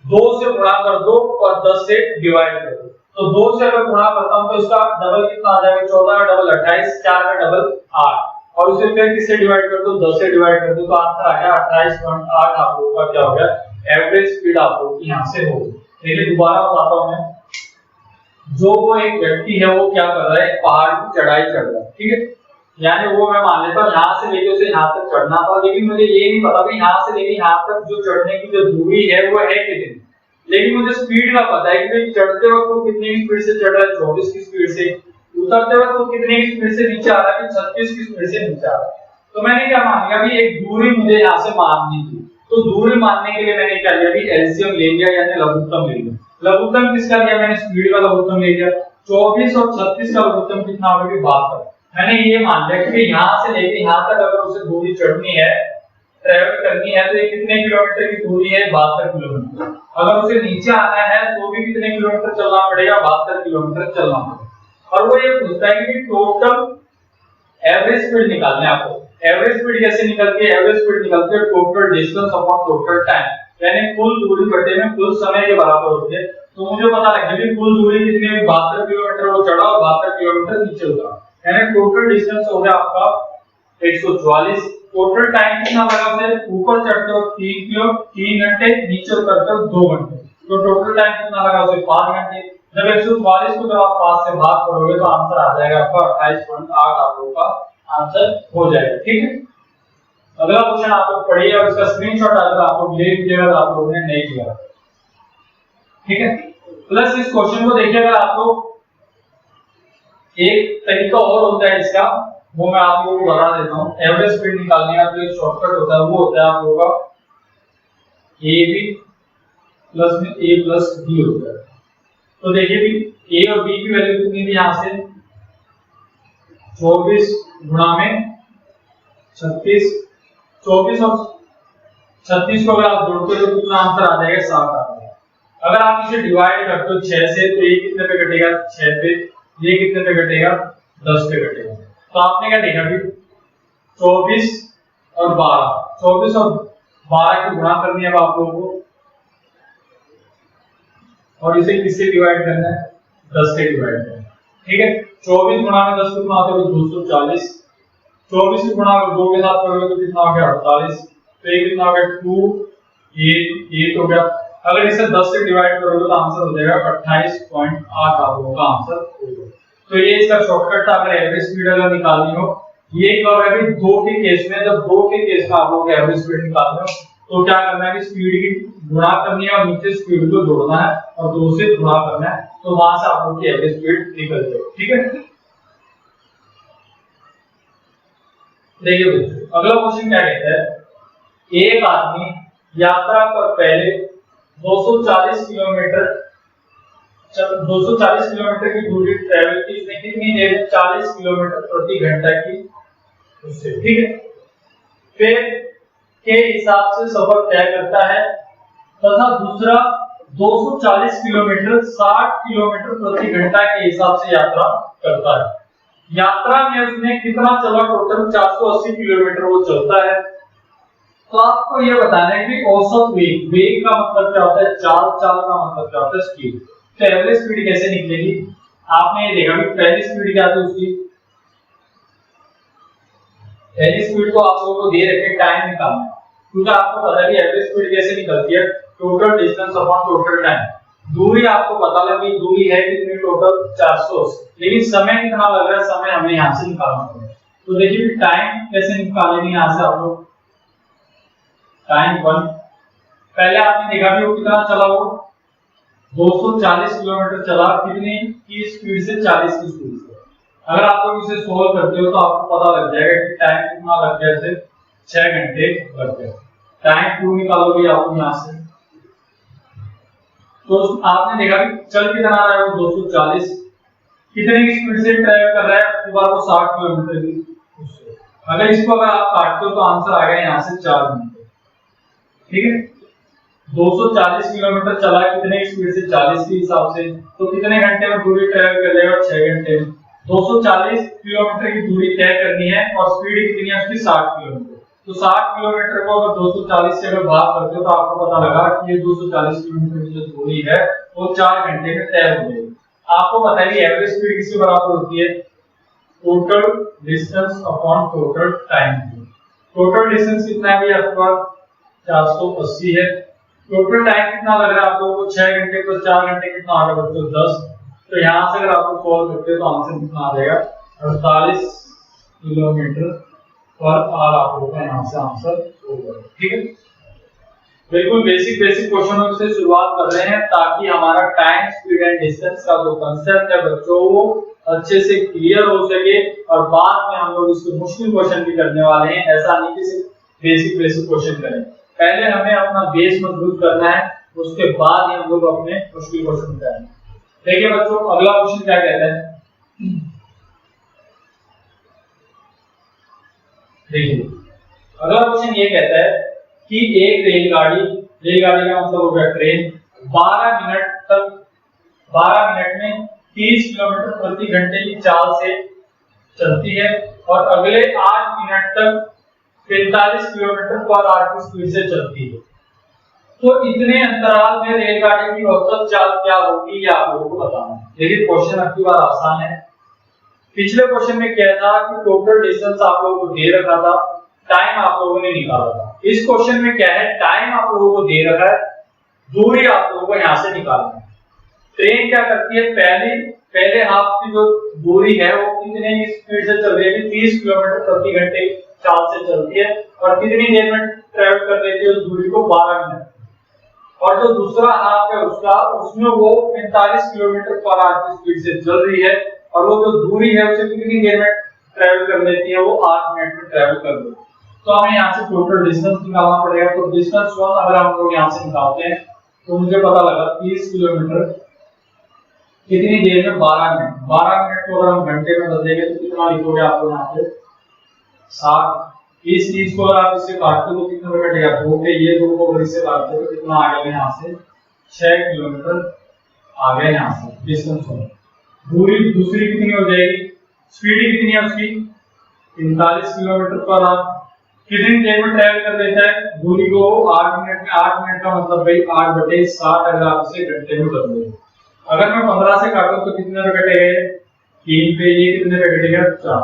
2 से गुणा कर दो और 10 से डिवाइड कर दो। तो 2 से अगर गुणा करता हूं तो इसका डबल कितना आ जाएगा, 14 का डबल 28, 4 का डबल 8, और उसे फिर किससे डिवाइड कर दो, 10 से डिवाइड कर दो, तो आंसर आ गया 28.8 आप लोगों का क्या हो गया, एवरेज स्पीड आप लोगों की यहाँ से होगी। देखिए दोबारा बताता हूं मैं, जो वो एक व्यक्ति है वो क्या कर रहा है, पहाड़ की चढ़ाई चढ़ रहा है। ठीक है, यानी वो मैं मान लेता हूँ यहाँ से लेके उसे यहाँ तक चढ़ना था, लेकिन मुझे ये नहीं पता कि यहाँ से लेके यहाँ तक जो चढ़ने की जो दूरी है वो है कितनी, लेकिन मुझे स्पीड का पता है कि चढ़ते वक्त वो कितनी स्पीड से चढ़ रहा है, 24 की स्पीड से, उतरते वक्त वो कितनी स्पीड से नीचे आ रहा है, 36 की स्पीड से नीचे आ रहा है। तो मैंने क्या मान लिया कि एक दूरी मुझे यहाँ से माननी थी, तो दूरी मानने के लिए मैंने क्या लिया कि एलसीएम ले लिया, यानी लघुत्तम ले लिया। लघुत्तम किसका लिया मैंने, स्पीड का लघुत्तम ले लिया। 24 और 36 का लघुत्तम कितना हो गया, 72। मैंने ये मान लिया कि यहाँ से लेके यहाँ तक अगर उसे दूरी चढ़नी है, ट्रेवल करनी है, तो ये कितने किलोमीटर की दूरी है, 72 किलोमीटर। अगर उसे नीचे आना है तो भी कितने किलोमीटर चलना पड़ेगा, 72 किलोमीटर चलना पड़ेगा। और वो ये पूछता है कि टोटल एवरेज स्पीड निकालना है आपको। एवरेज स्पीड कैसे निकलती है? एवरेज स्पीड निकलती है total distance upon total time, यानी कुल दूरी बटे में कुल समय के बराबर होती है। तो मुझे पता लग गया कि कुल दूरी कितनी है, 72 किलोमीटर वो चढ़ा और 72 किलोमीटर नीचे उतरा, यानी टोटल डिस्टेंस हो गया आपका 144। टोटल टाइम कितना लगा उसे? ऊपर चढ़ते हो 3 घंटे, नीचे उतरते हो 2 घंटे, तो टोटल टाइम कितना लगा उसे? 5 घंटे। जब 144 को जब आप 5 से भाग करोगे तो आंसर आ जाएगा आपका 28.8, आप लोगों का आंसर हो जाएगा। ठीक है, अगला क्वेश्चन आप लोग पढ़िए और इसका स्क्रीनशॉट अगर आप लोग ले लीजिएगा, आप लोगों ने नहीं लिया, ठीक है। प्लस इस क्वेश्चन को देखिए, अगर आप लोग एक तरीका और होता है इसका, वो मैं आप लोगों को बता देता हूं। एवरेज स्पीड निकालने का जो एक शॉर्टकट होता है वो होता है आप लोगों का ए बी प्लस में ए प्लस बी होता है। तो देखिए भी ए और बी की वैल्यू कितनी थी यहां से? 24 गुणा में 36, 24 और 36 को अगर आप जोड़ते हो तो कितना आंसर आ जाएगा? 7 आ जाएगा। अगर आप इसे डिवाइड करते हो 6 से तो ये कितने पे कटेगा? 6 पे। ये कितने पे कटेगा? 10 पे कटेगा। तो आपने क्या देखा कि 24 और 12, 24 और 12 की गुणा करनी है अब आप लोगों को, और इसे किससे डिवाइड करना है? 10 से डिवाइड करना है। ठीक है, 24 गुणा में 10 कितना आता है? 240। 24 गुणा 2 के साथ करोगे तो कितना हो गया? 48। तो ये कितना हो गया? 2 8 हो गया। अगर इसे 10 से डिवाइड करोगे तो आंसर हो जाएगा 28.8, आप लोगों का आंसर होगा। तो ये इसका शॉर्टकट था अगर एवरेज स्पीड अगर निकालनी हो। ये कब है कि 2 के केस में, जब 2 के केस में आप लोग एवरेज स्पीड निकालनी हो तो क्या करना है कि स्पीड की गुणा करनी है और नीचे स्पीड को जोड़ना है और 2 से गुणा करना है, तो वहां से आप लोग की एवरेज स्पीड निकल जाएगी। ठीक है, देखिए बच्चों अगला क्वेश्चन क्या कहता है? एक आदमी यात्रा पर पहले 240 किलोमीटर की दूरी ट्रेवल की, इसने कितनी देर? 40 किलोमीटर प्रति घंटा की उससे। ठीक है, फिर के हिसाब से सफर तय करता है तथा दूसरा 240 किलोमीटर 60 किलोमीटर प्रति घंटा के हिसाब से यात्रा करता है। यात्रा में उसने कितना चला? टोटल 480 किलोमीटर वो चलता है। तो आपको ये बताना है कि औसत वेग, वेग का मतलब क्या होता है? चाल, चाल का मतलब क्या होता है? स्पीड। तो एवरेज स्पीड कैसे निकलेगी? आपने ये देखा कि पहली स्पीड क्या थी उसकी? पहली स्पीड को आप लोगों को दे रखे टाइम निकालना है, क्योंकि आपको पता है कि एवरेज स्पीड कैसे निकलती है? Total distance upon total time. दूरी आपको पता लगी, दूरी है कितनी? टोटल 480, लेकिन समय कितना लग रहा है? समय हमें यहाँ से निकालना पड़ेगा। तो देखिए टाइम कैसे निकालेंगे यहाँ से आप लोग? टाइम 1, पहले आपने देखा कि वो कितना चला? वो 240 किलोमीटर चला, कितनी की स्पीड से? 40 की स्पीड से। अगर आप लोग इसे सोल्व करते हो तो आपको पता लग जाएगा कि टाइम कितना लग गया? इसे 6 घंटे लग गए। टाइम 2 निकालोगे आप यहाँ से, तो आपने देखा कि चल कितना रहा है? वो 240, कितने की स्पीड से ट्रैवल कर रहा है? वो 60 किलोमीटर की। अगर इसको अगर आप काटते हो तो आंसर आ गया यहाँ से 4 घंटे। ठीक है, 240 किलोमीटर चला कितने की स्पीड से? 40 के हिसाब से, तो कितने घंटे में दूरी ट्रैवल कर लेगा? 6 घंटे में। 240 किलोमीटर की दूरी तय करनी है और स्पीड कितनी है उसकी? 60 किलोमीटर। तो 60 किलोमीटर को अगर 240 से अगर भाग करते हो तो आपको पता लगा कि ये 240 किलोमीटर की जो दूरी है वो 4 घंटे में तय हो जाएगी। आपको पता है कि एवरेज स्पीड किसके बराबर होती है? Total distance upon total time. Total distance कितना है आपका? 480 है। टोटल टाइम कितना लग रहा है आप लोगों को? 6 घंटे प्लस 4 घंटे कितना आ गया बच्चों? 10। तो यहाँ से अगर आप लोग सॉल्व करते हो तो आंसर कितना आ जाएगा? 48 किलोमीटर पर आवर आप लोगों का यहाँ से आंसर होगा। ठीक है, बिल्कुल बेसिक क्वेश्चनों से शुरुआत कर रहे हैं ताकि हमारा टाइम, स्पीड एंड डिस्टेंस का जो कांसेप्ट है बच्चों वो अच्छे से क्लियर हो सके, और बाद में हम लोग इसके मुश्किल क्वेश्चन भी करने वाले हैं। ऐसा नहीं कि सिर्फ बेसिक क्वेश्चन करें, पहले हमें अपना बेस मजबूत करना है, उसके बाद ही हम लोग अपने मुश्किल क्वेश्चन करेंगे। देखिए बच्चों अगला क्वेश्चन क्या कहता है? देखिए अगला क्वेश्चन ये कहता है कि एक रेलगाड़ी का मतलब हो गया ट्रेन, 12 मिनट तक 12 मिनट में 30 किलोमीटर प्रति घंटे की चाल से चलती है और अगले 8 मिनट तक 45 किलोमीटर पर आवर की स्पीड से चलती है। तो इतने अंतराल में रेलगाड़ी की औसत चाल क्या होगी ये आप लोगों को बताना है। देखिए क्वेश्चन अब की बार आसान है। पिछले क्वेश्चन में क्या था कि टोटल डिस्टेंस आप लोगों को दे रखा था, टाइम आप लोगों ने निकाला था। इस क्वेश्चन में क्या है, टाइम आप लोगों को दे रखा है, दूरी आप लोगों को यहाँ से निकालना है। ट्रेन क्या करती है, पहले हाफ की जो दूरी है वो कितने की स्पीड से चल रही है, 30 किलोमीटर प्रति घंटे चाल से चलती है और कितनी देर में ट्रेवल कर लेती है उस दूरी को, 12 मिनट। और जो दूसरा हाफ है उसका, उसमें वो 45 किलोमीटर पर आवर की स्पीड से चल रही है और वो जो दूरी है उसे कितनी देर में ट्रेवल कर लेती है, वो 8 मिनट में ट्रेवल कर लेती है। तो हमें यहाँ से टोटल डिस्टेंस निकालना पड़ेगा। तो डिस्टेंस 1 अगर हम लोग यहाँ से निकालते हैं तो मुझे पता लगा 30 किलोमीटर कितनी देर में, 12 मिनट। 12 मिनट को अगर हम घंटे में बदलेंगे तो कितना लिखोगे आप लोग यहाँ पे, 60। इस 30 को अगर आप इससे काटते हो तो कितना में कटेगा, 2 पे ये 2 को अगर इससे काटते हो तो कितना आ गया यहाँ से, 6 किलोमीटर आ गया यहाँ से डिस्टेंस हो। दूरी दूसरी कितनी हो जाएगी, स्पीड कितनी है उसकी, 45 किलोमीटर पर आवर। कितनी देर में ट्रैवल कर लेता है, दूरी को 8 मिनट में। 8 मिनट का मतलब भाई 8/60 अगर आप इसे घंटे में बदलोगे। अगर मैं 15 से काटूं तो कितने में कटेगा, 3 पे, ये कितने में कटेगा, 4।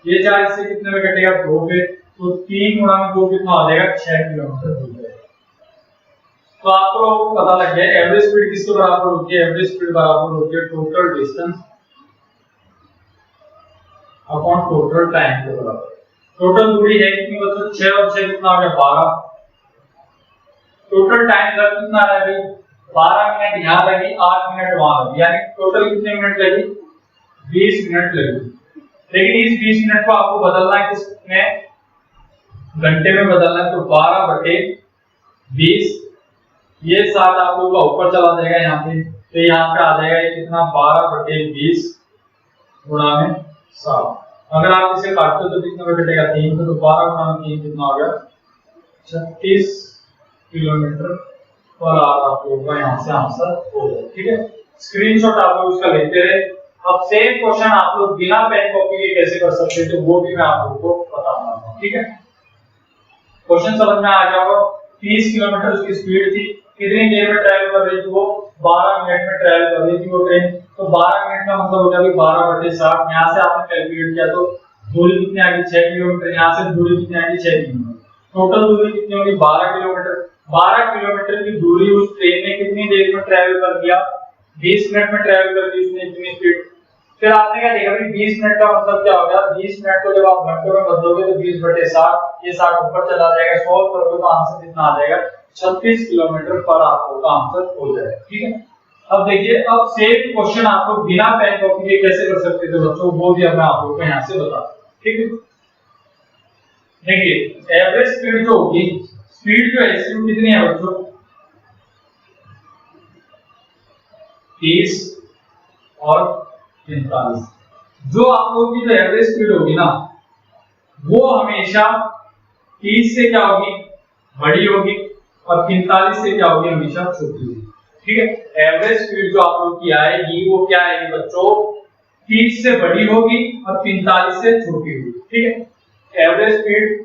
ये 4 इससे कितने में कटेगा, 2 पे। तो 3 गुणा में 2 कितना आ जाएगा, 6 किलोमीटर हो जाएगा। तो आपको लोगों को पता लग गया एवरेज स्पीड किसके बराबर होती है, एवरेज स्पीड बराबर होती है total distance upon total time के बराबर। टोटल दूरी है कितनी बच्चों, 6 और 6 कितना आ गया, 12। टोटल टाइम लग कितना आ रहा है, 12 मिनट यहाँ लगी, 8 मिनट वहां लगी, यानी टोटल कितने मिनट लगी, 20 मिनट लगी। लेकिन इस 20 मिनट को आपको बदलना है किसमें, घंटे में बदलना है। तो 12/20, ये 60 आप लोगों का ऊपर चला जाएगा यहाँ पे, तो यहाँ पे आ जाएगा ये कितना, 12/20 गुणा में 60। अगर आप इसे काटते हो तो कितने में कटेगा, 3 पे। तो 12 गुणा में 3 कितना हो गया, 36 किलोमीटर पर आवर आप लोगों का यहाँ से आंसर हो जाए। ठीक है, स्क्रीनशॉट आप लोग उसका लेते रहे। अब सेम क्वेश्चन आप लोग बिना पेन कॉपी के कैसे कर सकते हैं, तो वो भी मैं आप लोगों को बताऊंगा। ठीक है, क्वेश्चन समझ में आ गया होगा। 30 किलोमीटर उसकी स्पीड थी, कितनी देर में ट्रैवल कर रही थी वो, 12 मिनट में ट्रैवल कर रही थी वो ट्रेन। तो 12 मिनट का मतलब हो गया 12/60। यहाँ से आपने कैलकुलेट किया तो दूरी कितनी आ गई, 6 किलोमीटर। यहाँ से दूरी कितनी आ गई, 6 किलोमीटर। टोटल दूरी कितनी होगी, 12 किलोमीटर। 12 किलोमीटर की दूरी उस ट्रेन ने कितनी देर में ट्रैवल कर दिया, 20 मिनट में ट्रैवल कर दी उसने इतनी स्पीड। फिर आपने क्या देखा, 20 मिनट का मतलब क्या हो गया, 20 मिनट को जब आप घंटों में बदलोगे तो 20/60, ये 60 ऊपर चला जाएगा, सॉल्व करोगे तो आंसर कितना आ जाएगा, 36 किलोमीटर पर आवर का आंसर हो जाएगा। ठीक है, अब देखिए, अब सेम क्वेश्चन आपको बिना पेन कॉपी के कैसे कर सकते थे बच्चों, वो भी अब मैं आप लोगों को यहाँ से बता। ठीक है, देखिए एवरेज स्पीड जो होगी, स्पीड जो है इसकी कितनी है बच्चों, 30 और 45। जो आप लोगों की जो एवरेज स्पीड होगी ना, वो हमेशा 30 से क्या होगी, बड़ी होगी, और 45 से क्या होगी, हमेशा छोटी होगी। ठीक है, एवरेज स्पीड जो आप लोग की आएगी वो क्या आएगी बच्चों, 30 से बड़ी होगी और 45 से छोटी होगी। ठीक है, एवरेज स्पीड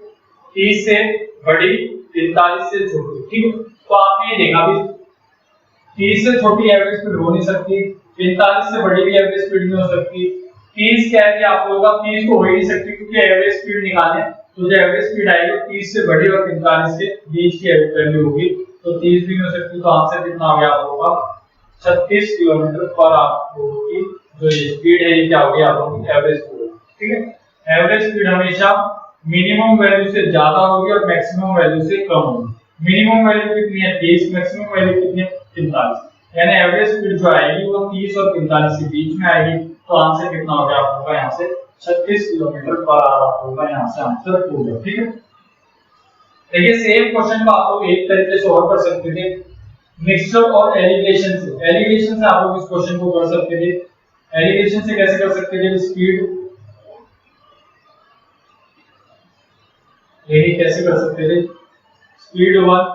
30 से बड़ी, 45 से छोटी। ठीक है, तो आपने ये देखा भी 30 से छोटी एवरेज स्पीड हो नहीं सकती, 45 से बड़ी भी एवरेज स्पीड नहीं हो सकती। 30 क्या है कि आप लोगों का 30 तो हो ही नहीं सकती, क्योंकि एवरेज स्पीड निकालें तो जो एवरेज स्पीड आएगी 30 से बड़ी और 45 के बीच की वैल्यू होगी, तो 30 भी नहीं हो सकती। तो आंसर कितना आ गया आप लोगों का, 36 किलोमीटर पर आप लोगों की जो स्पीड है ये क्या होगी, आप लोगों की एवरेज स्पीड। ठीक है, एवरेज स्पीड हमेशा मिनिमम वैल्यू से ज्यादा होगी और मैक्सिमम वैल्यू से कम होगी। मिनिमम वैल्यू कितनी है, 30, मैक्सिमम वैल्यू कितनी है, 45। यानी एवरेज स्पीड जो आएगी वो 30 और 45 के बीच में आएगी। तो आंसर कितना हो गया आप लोगों का, यहाँ से 36 किलोमीटर पर आवर आप लोगों का यहाँ से आंसर हो गया। ठीक है, देखिए सेम क्वेश्चन को आप लोग एक तरीके से और कर सकते थे, मिक्सचर और एलिवेशन से। एलिवेशन से आप लोग इस क्वेश्चन को कर सकते थे। एलिवेशन से कैसे कर सकते थे, स्पीड, देखिए कैसे कर सकते थे, स्पीड 1,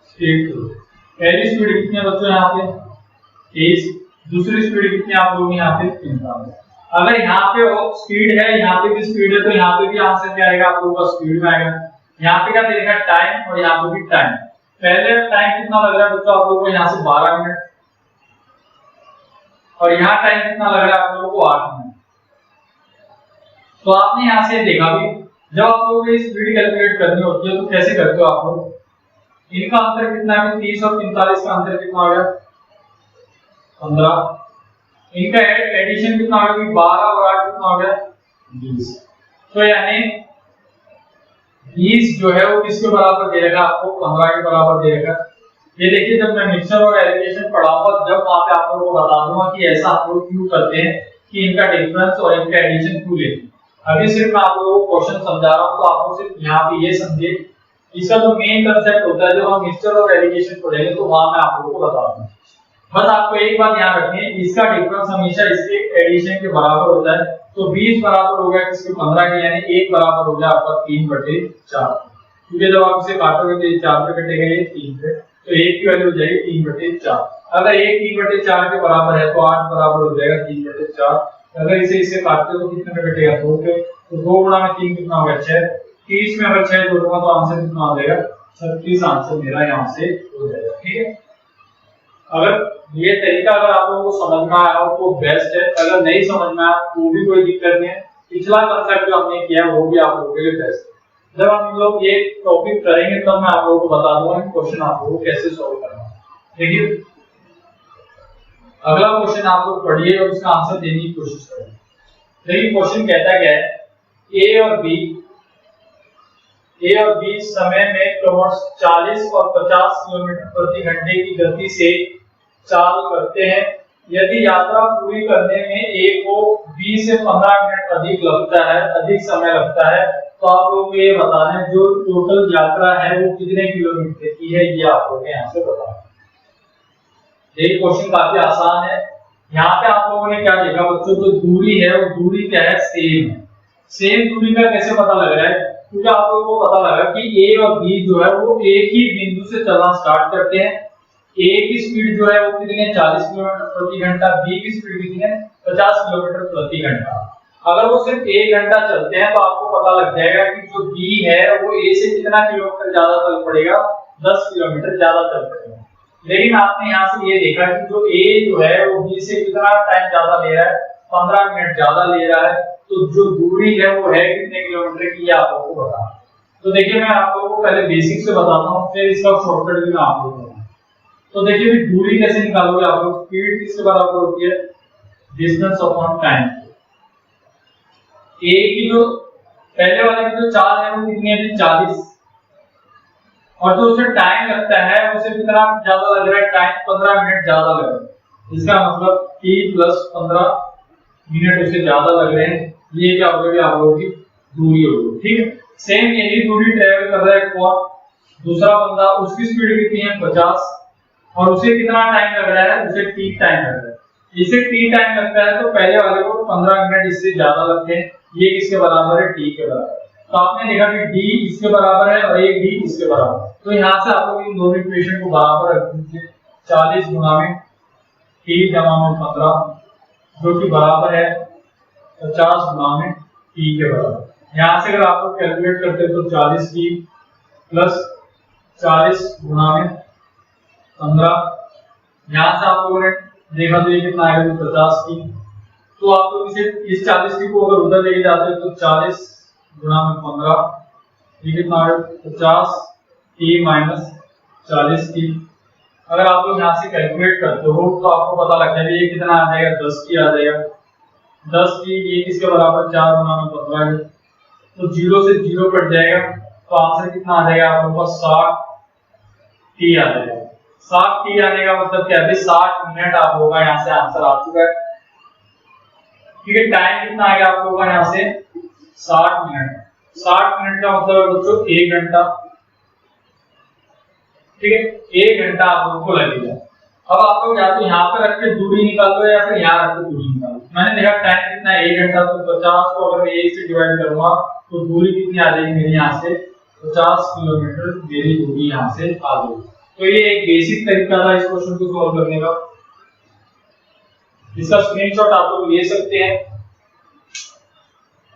स्पीड 2। पहली स्पीड कितनी है बच्चों यहाँ पे 23, दूसरी स्पीड कितनी आप लोग यहाँ पे 45। अगर यहाँ पे स्पीड है, यहाँ पे भी स्पीड है, तो यहाँ पे भी आंसर क्या आएगा आप लोगों का स्पीड में आएगा। यहाँ पे क्या देगा टाइम, और यहाँ पे भी टाइम। पहले टाइम कितना लग रहा है बच्चों आप लोगों को यहाँ से 12 मिनट, और यहाँ टाइम कितना लग रहा है आप लोगों को 8 मिनट। तो आपने यहाँ से देखा भी, जब आप लोगों को स्पीड कैलकुलेट करनी होती है तो कैसे करते हो आप लोग, इनका अंतर कितना है 30 और 45 का अंतर कितना हो गया 15, इनका एडिशन कितना हो गया 12 और 8 कितना हो गया 20। तो यानी 20 जो है वो किसके बराबर दे देगा आपको 15 के बराबर दे देगा। ये देखिए जब मैं मिक्सचर और एलिगेशन पढ़ाऊंगा जब वहां पे आप लोगों को बता दूंगा कि ऐसा आप लोग क्यों करते हैं कि इनका डिफरेंस और इनका एडिशन क्यों लेते हैं। अभी सिर्फ मैं आप लोगों को क्वेश्चन समझा रहा हूं, तो आप लोग सिर्फ यहाँ पे ये समझिए इसका जो मेन कंसेप्ट होता है जब हम मिक्सचर और एलिगेशन पढ़ेंगे तो वहां मैं आप लोगों को बता दूंगा। बस आपको एक बात ध्यान रखनी है, इसका डिफरेंस हमेशा इसके एडिशन के बराबर होता है। तो 20 बराबर हो गया किसके 15 के, यानी 1 बराबर हो गया आपका 3/4, क्योंकि जब आप इसे काटोगे तो ये 4 पे कटेगा, ये 3 पे, तो 1 की वैल्यू हो जाएगी 3/4। अगर 1 3/4 के बराबर है तो 8 बराबर हो जाएगा 3/4। अगर इसे इससे काटते हो तो कितने पे कटेगा 2 पे, तो 2 गुणा में 3 कितना हो गया 6। 30 में अगर 6 जोड़ूंगा तो आंसर कितना आ जाएगा 36 आंसर मेरा यहाँ से हो जाएगा। ठीक है, अगर ये तरीका अगर आप लोगों को समझ में आया हो तो बेस्ट है, अगर नहीं समझ में आया तो भी कोई दिक्कत नहीं है। पिछला कंसेप्ट जो हमने किया वो भी आप लोगों के लिए बेस्ट है। जब हम लोग ये टॉपिक करेंगे तब मैं आप लोगों को बता दूंगा कि क्वेश्चन आप लोगों को कैसे सॉल्व करना है। देखिए अगला क्वेश्चन आप लोग पढ़िए और उसका आंसर देने की कोशिश करें। देखिए क्वेश्चन कहता क्या है, ए और बी समय में क्रमश 40 और 50 किलोमीटर प्रति घंटे की गति से चाल करते हैं। यदि यात्रा पूरी करने में ए को 20 से 15 मिनट अधिक समय लगता है, तो आप लोग को ये बताना है जो टोटल यात्रा है वो कितने किलोमीटर की है, ये आप लोग यहाँ से बताना। ये क्वेश्चन काफी आसान है। यहाँ पे आप लोगों ने क्या देखा बच्चों, जो दूरी है वो दूरी क्या है सेम है। सेम दूरी का कैसे पता लग रहा है, क्योंकि आप लोगों को पता लगा कि ए और बी जो है वो एक ही बिंदु से चलना स्टार्ट करते हैं। ए की स्पीड जो है वो कितनी है 40 किलोमीटर प्रति घंटा, बी की स्पीड कितनी है 50 किलोमीटर प्रति घंटा। अगर वो सिर्फ 1 घंटा चलते हैं तो आपको पता लग जाएगा कि जो बी है वो ए से कितना किलोमीटर ज्यादा चल पड़ेगा 10 किलोमीटर ज्यादा चल पड़ेगा। लेकिन आपने यहाँ से ये देखा कि जो ए जो है वो बी से कितना टाइम ज्यादा ले रहा है 15 मिनट ज्यादा ले रहा है। तो जो दूरी है वो है कितने किलोमीटर की, आप लोगों को बता। तो देखिए मैं आप लोगों को पहले बेसिक से बताता हूँ, फिर इसका शॉर्टकट भी मैं आप लोगों को बताऊंगा। तो देखिए भी दूरी कैसे निकालोगे आप लोग, स्पीड किसके बराबर होती है डिस्टेंस अपॉन टाइम। ए की जो पहले वाले की जो चाल है वो कितनी है 40, और जो उसे टाइम लगता है उसे कितना ज्यादा लग रहा है, टाइम 15 मिनट ज्यादा लग रहा है। इसका मतलब t + 15 मिनट उसे ज्यादा लग रहे हैं। ये क्या होगा आप लोगों की दूरी होगी। ठीक है, सेम यही दूरी ट्रेवल कर रहा है कौन, दूसरा बंदा, उसकी स्पीड कितनी है 50, और उसे कितना टाइम लग रहा है, उसे t टाइम लग रहा है। इसे t टाइम लगता है तो पहले वाले को 15 मिनट इससे ज्यादा लगते हैं। ये किसके बराबर है t के बराबर। तो आपने देखा कि d इसके बराबर है और एक d इसके बराबर। तो यहाँ से आप लोग इन दोनों इक्वेशन को बराबर रख दीजिए, 40 गुना में t जमा में 15 जो कि बराबर है 50 गुना में t के बराबर। यहाँ से अगर आप लोग कैलकुलेट करते हैं तो 40t प्लस 40 गुना में 15, यहाँ से आप लोगों ने देखा तो ये कितना आएगा 50t। तो आप लोग इसे इस 40t को अगर उधर लेके जाते हैं तो 40 गुना में 15 ये कितना आएगा 50t माइनस 40t। अगर आप लोग यहाँ से कैलकुलेट करते हो तो आपको पता लगता है ये कितना आ जाएगा 10t आ जाएगा। 10t ये किसके बराबर 4 गुना में 15 है, तो 0 से 0 कट जाएगा तो आंसर कितना आ जाएगा आप लोगों का 60t आ जाएगा। 60t आने का मतलब क्या है 60 मिनट आप लोगों का यहाँ से आंसर आ चुका है। ठीक है, टाइम कितना आ गया आप लोगों का यहाँ से 60 मिनट। 60 मिनट का मतलब बच्चों 1 घंटा। ठीक है, 1 घंटा आप लोगों को लगेगा। अब आप लोग या तो यहाँ पर रख के दूरी निकाल लो या फिर यहाँ रख के दूरी निकाल लो। मैंने देखा टाइम कितना है 1 घंटा, तो 50 को अगर मैं 1 से डिवाइड करूंगा तो दूरी कितनी आ जाएगी मेरी यहाँ से 50 किलोमीटर मेरी दूरी यहाँ से आ जाएगी। तो ये एक बेसिक तरीका था इस क्वेश्चन को सॉल्व करने का। इसका स्क्रीनशॉट आप लोग ले सकते हैं।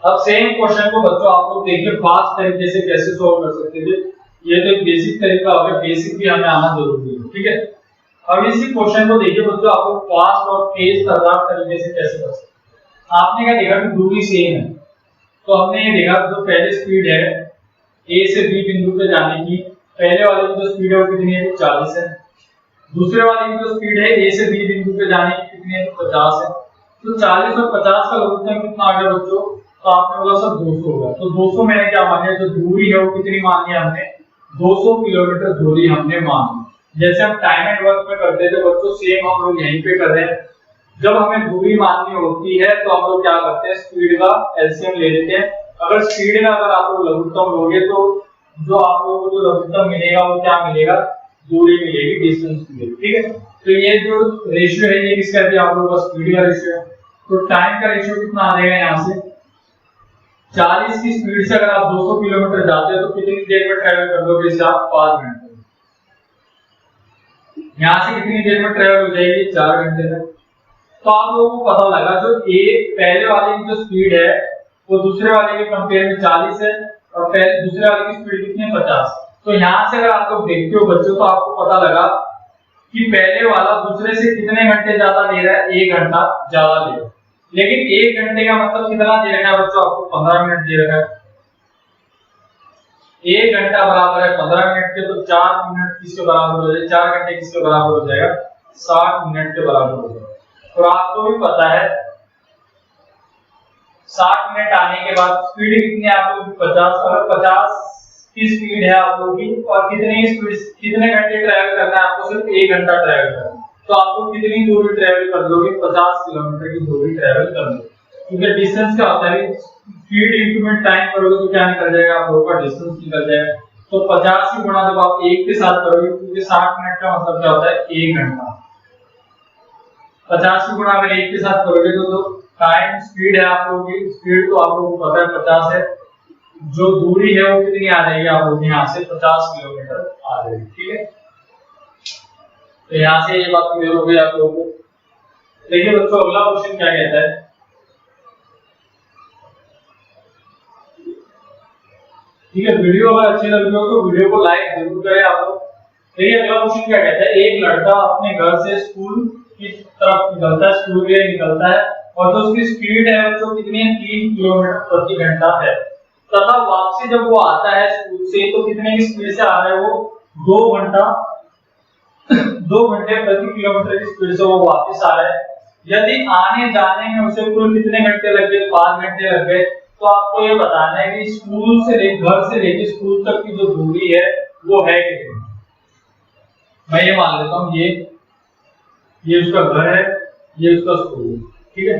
अब सेम क्वेश्चन को बच्चों आप लोग देखिए फास्ट तरीके से कैसे सॉल्व कर सकते थे। ये तो एक बेसिक तरीका हो गया, बेसिक भी हमें आना जरूरी है, ठीक है। अब इसी क्वेश्चन को देखिए बच्चों आप लोग फास्ट और तेज तरीके से कैसे कर सकते हैं। आपने क्या देखा कि दूरी सेम है, तो हमने ये देखा जो पहले स्पीड है ए से बी बिंदु पे जाने की, पहले वाले की जो स्पीड है वो कितनी है, 40 है। दूसरे वाले की जो स्पीड है ए से बी बिंदु पे जाने की कितनी है, 50 है। तो 40 और 50 का लघुत्तम कितना आ गया बच्चों, तो आपने बोला सर 200 होगा। तो 200 मैंने क्या मान लिया, जो दूरी है वो कितनी मान लिया हमने, 200 किलोमीटर दूरी हमने मान ली। जैसे हम टाइम एंड वर्क में करते थे बच्चों, सेम हम लोग यहीं पे कर रहे हैं। जब हमें दूरी माननी होती है तो हम लोग क्या करते हैं, स्पीड का एलसीएम ले लेते हैं। अगर स्पीड का अगर आप लोग लघुत्तम लोगे तो जो आप लोगों को जो लघुत्तम मिलेगा वो क्या मिलेगा, दूरी मिलेगी, डिस्टेंस मिलेगी, ठीक है। तो ये जो रेशियो है ये किसका है, आप लोगों का स्पीड का रेशियो है। तो टाइम का रेशियो कितना आ जाएगा, यहाँ से 40 की स्पीड से अगर आप 200 किलोमीटर जाते हो तो कितनी देर में ट्रैवल कर दोगे, इसे आप 5 घंटे। यहाँ से कितनी देर में ट्रैवल हो जाएगी, 4 घंटे में। तो आप लोगों को पता लगा जो पहले वाले की जो स्पीड है वो दूसरे वाले के कंपेयर में 40 है और दूसरे वाले की स्पीड कितनी है, 50। तो यहाँ से अगर आप लोग देखते हो बच्चों तो आपको पता लगा कि पहले वाला दूसरे से कितने घंटे ज्यादा ले रहा है, 1 घंटा ज्यादा ले रहा है। लेकिन 1 घंटे का मतलब कितना दे रखा है बच्चों, आपको 15 मिनट दे रखा है। 1 घंटा बराबर है 15 मिनट के, तो 4 मिनट किसके बराबर हो जाएगा, 4 घंटे किसके बराबर हो जाएगा, 60 मिनट के बराबर हो जाएगा। और आपको भी पता है 60 मिनट आने के बाद स्पीड कितनी है आप लोगों की, 50। अगर 50 की स्पीड है आप लोगों की और कितने घंटे ट्रैवल करना है आपको, सिर्फ 1 घंटा ट्रैवल करना है, तो आप लोग कितनी दूरी ट्रैवल कर लोगे, 50 किलोमीटर की दूरी ट्रैवल कर लोगे। क्योंकि डिस्टेंस क्या होता है, स्पीड इंक्रीमेंट टाइम करोगे तो क्या निकल जाएगा, आप लोगों का डिस्टेंस निकल जाएगा। तो 50 की गुणा जब आप 1 के साथ करोगे, क्योंकि 60 मिनट का मतलब क्या होता है, 1 घंटा। 50 की गुणा अगर 1 के साथ करोगे तो टाइम स्पीड है आप लोगों की, स्पीड तो आप लोगों को पता है 50 है, जो दूरी है वो कितनी आ जाएगी आप लोगों यहाँ से, 50 किलोमीटर आ जाएगी, ठीक है। तो यहाँ से ये बात क्लियर हो गई आप लोगों को। देखिए बच्चों अगला क्वेश्चन क्या कहता है, ठीक है। वीडियो अगर अच्छी लग रही हो तो वीडियो को लाइक जरूर करें आप लोग। देखिए अगला क्वेश्चन क्या कहता है, एक लड़का अपने घर से स्कूल की तरफ निकलता है, स्कूल के लिए निकलता है और जो उसकी स्पीड है वो कितनी है, 3 किलोमीटर प्रति घंटा है, तथा वापसी जब वो आता है स्कूल से तो कितने की स्पीड से आ रहा है, वो 2 घंटे प्रति किलोमीटर की स्पीड से वो वापस आ रहा है। यदि आने जाने में उसे कुल कितने घंटे लग गए, 5 घंटे लग गए, तो आपको ये बताना है कि स्कूल से घर से लेकर स्कूल तक की जो दूरी है वो है कितनी। मैं ये मान लेता हूँ ये उसका घर है, ये उसका स्कूल है, ठीक है।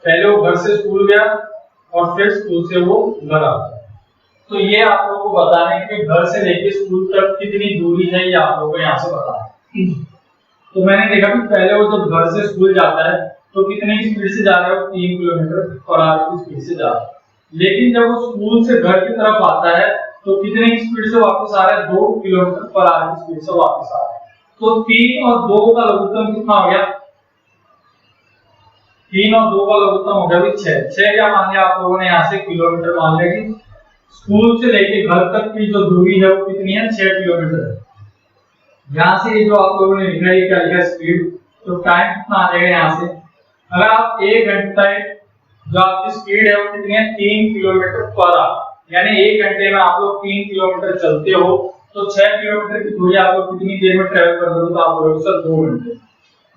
पहले वो घर से स्कूल गया और फिर स्कूल से वो घर आता है। तो ये आप लोगों को बताना है कि घर से लेकर स्कूल तक कितनी दूरी है, ये आप लोगों को यहाँ से बताना है। तो मैंने देखा कि पहले वो जब घर से स्कूल जाता है तो कितने की स्पीड से जा रहा है, वो 3 किलोमीटर पर आवर की स्पीड से जा रहा है। लेकिन जब वो स्कूल से घर की तरफ आता है तो कितने की स्पीड से वापस आ रहा है, 2 किलोमीटर पर आवर की स्पीड से वापस आ रहा है। तो 3 और 2 का लघुत्तम कितना हो गया, 3 और 2 का लघुत्तम हो गया 6 क्या मान लिया आप लोगों ने, यहाँ से किलोमीटर मान लिया कि स्कूल से लेके घर तक की जो दूरी है वो कितनी है, 6 किलोमीटर है। यहाँ से ये जो आप लोगों ने लिखा है क्या लिखा, स्पीड। तो टाइम कितना आ जाएगा यहाँ से, अगर आप 1 घंटा जो आपकी स्पीड है वो कितनी है, 3 किलोमीटर पर आवर, यानी 1 घंटे में आप लोग 3 किलोमीटर चलते हो तो 6 किलोमीटर की दूरी आप लोग कितनी देर में ट्रैवल कर दोगे, तो आप बोलोगे सर 2 घंटे।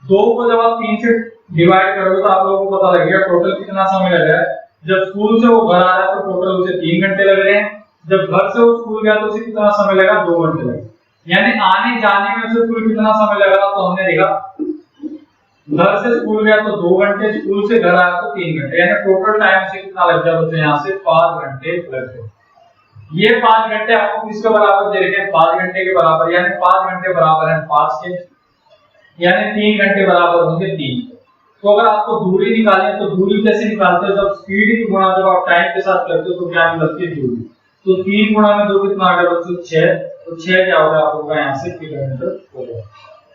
2 को जब आप 3 से डिवाइड करोगे तो आप लोगों को पता लगेगा टोटल कितना समय लग रहा है। जब स्कूल से वो घर आ रहा है तो टोटल उसे 3 घंटे लग रहे हैं, जब घर से वो स्कूल गया तो उसे कितना समय लगा, 2 घंटे लगे। यानी आने जाने में उसे कुल कितना समय लगा, तो हमने देखा घर से स्कूल गया तो 2 घंटे, स्कूल से घर आया तो 3 घंटे, यानी टोटल टाइम से कितना लग गया बच्चों, यहाँ से 5 घंटे लग गए। ये 5 घंटे आपको किसके बराबर दे रखे हैं, 5 घंटे के बराबर, यानी 5 घंटे बराबर है 5 के, यानी 3 घंटे बराबर होंगे 3। तो अगर आपको दूरी निकालनी है तो दूरी कैसे निकालते हो, जब स्पीड की गुणा जब आप टाइम के साथ करते हो तो क्या निकलती है, दूरी। तो 3 गुणा में 2 कितना आ गया बच्चों 6, तो 6 क्या होगा आप लोगों का यहाँ से किलोमीटर हो गया।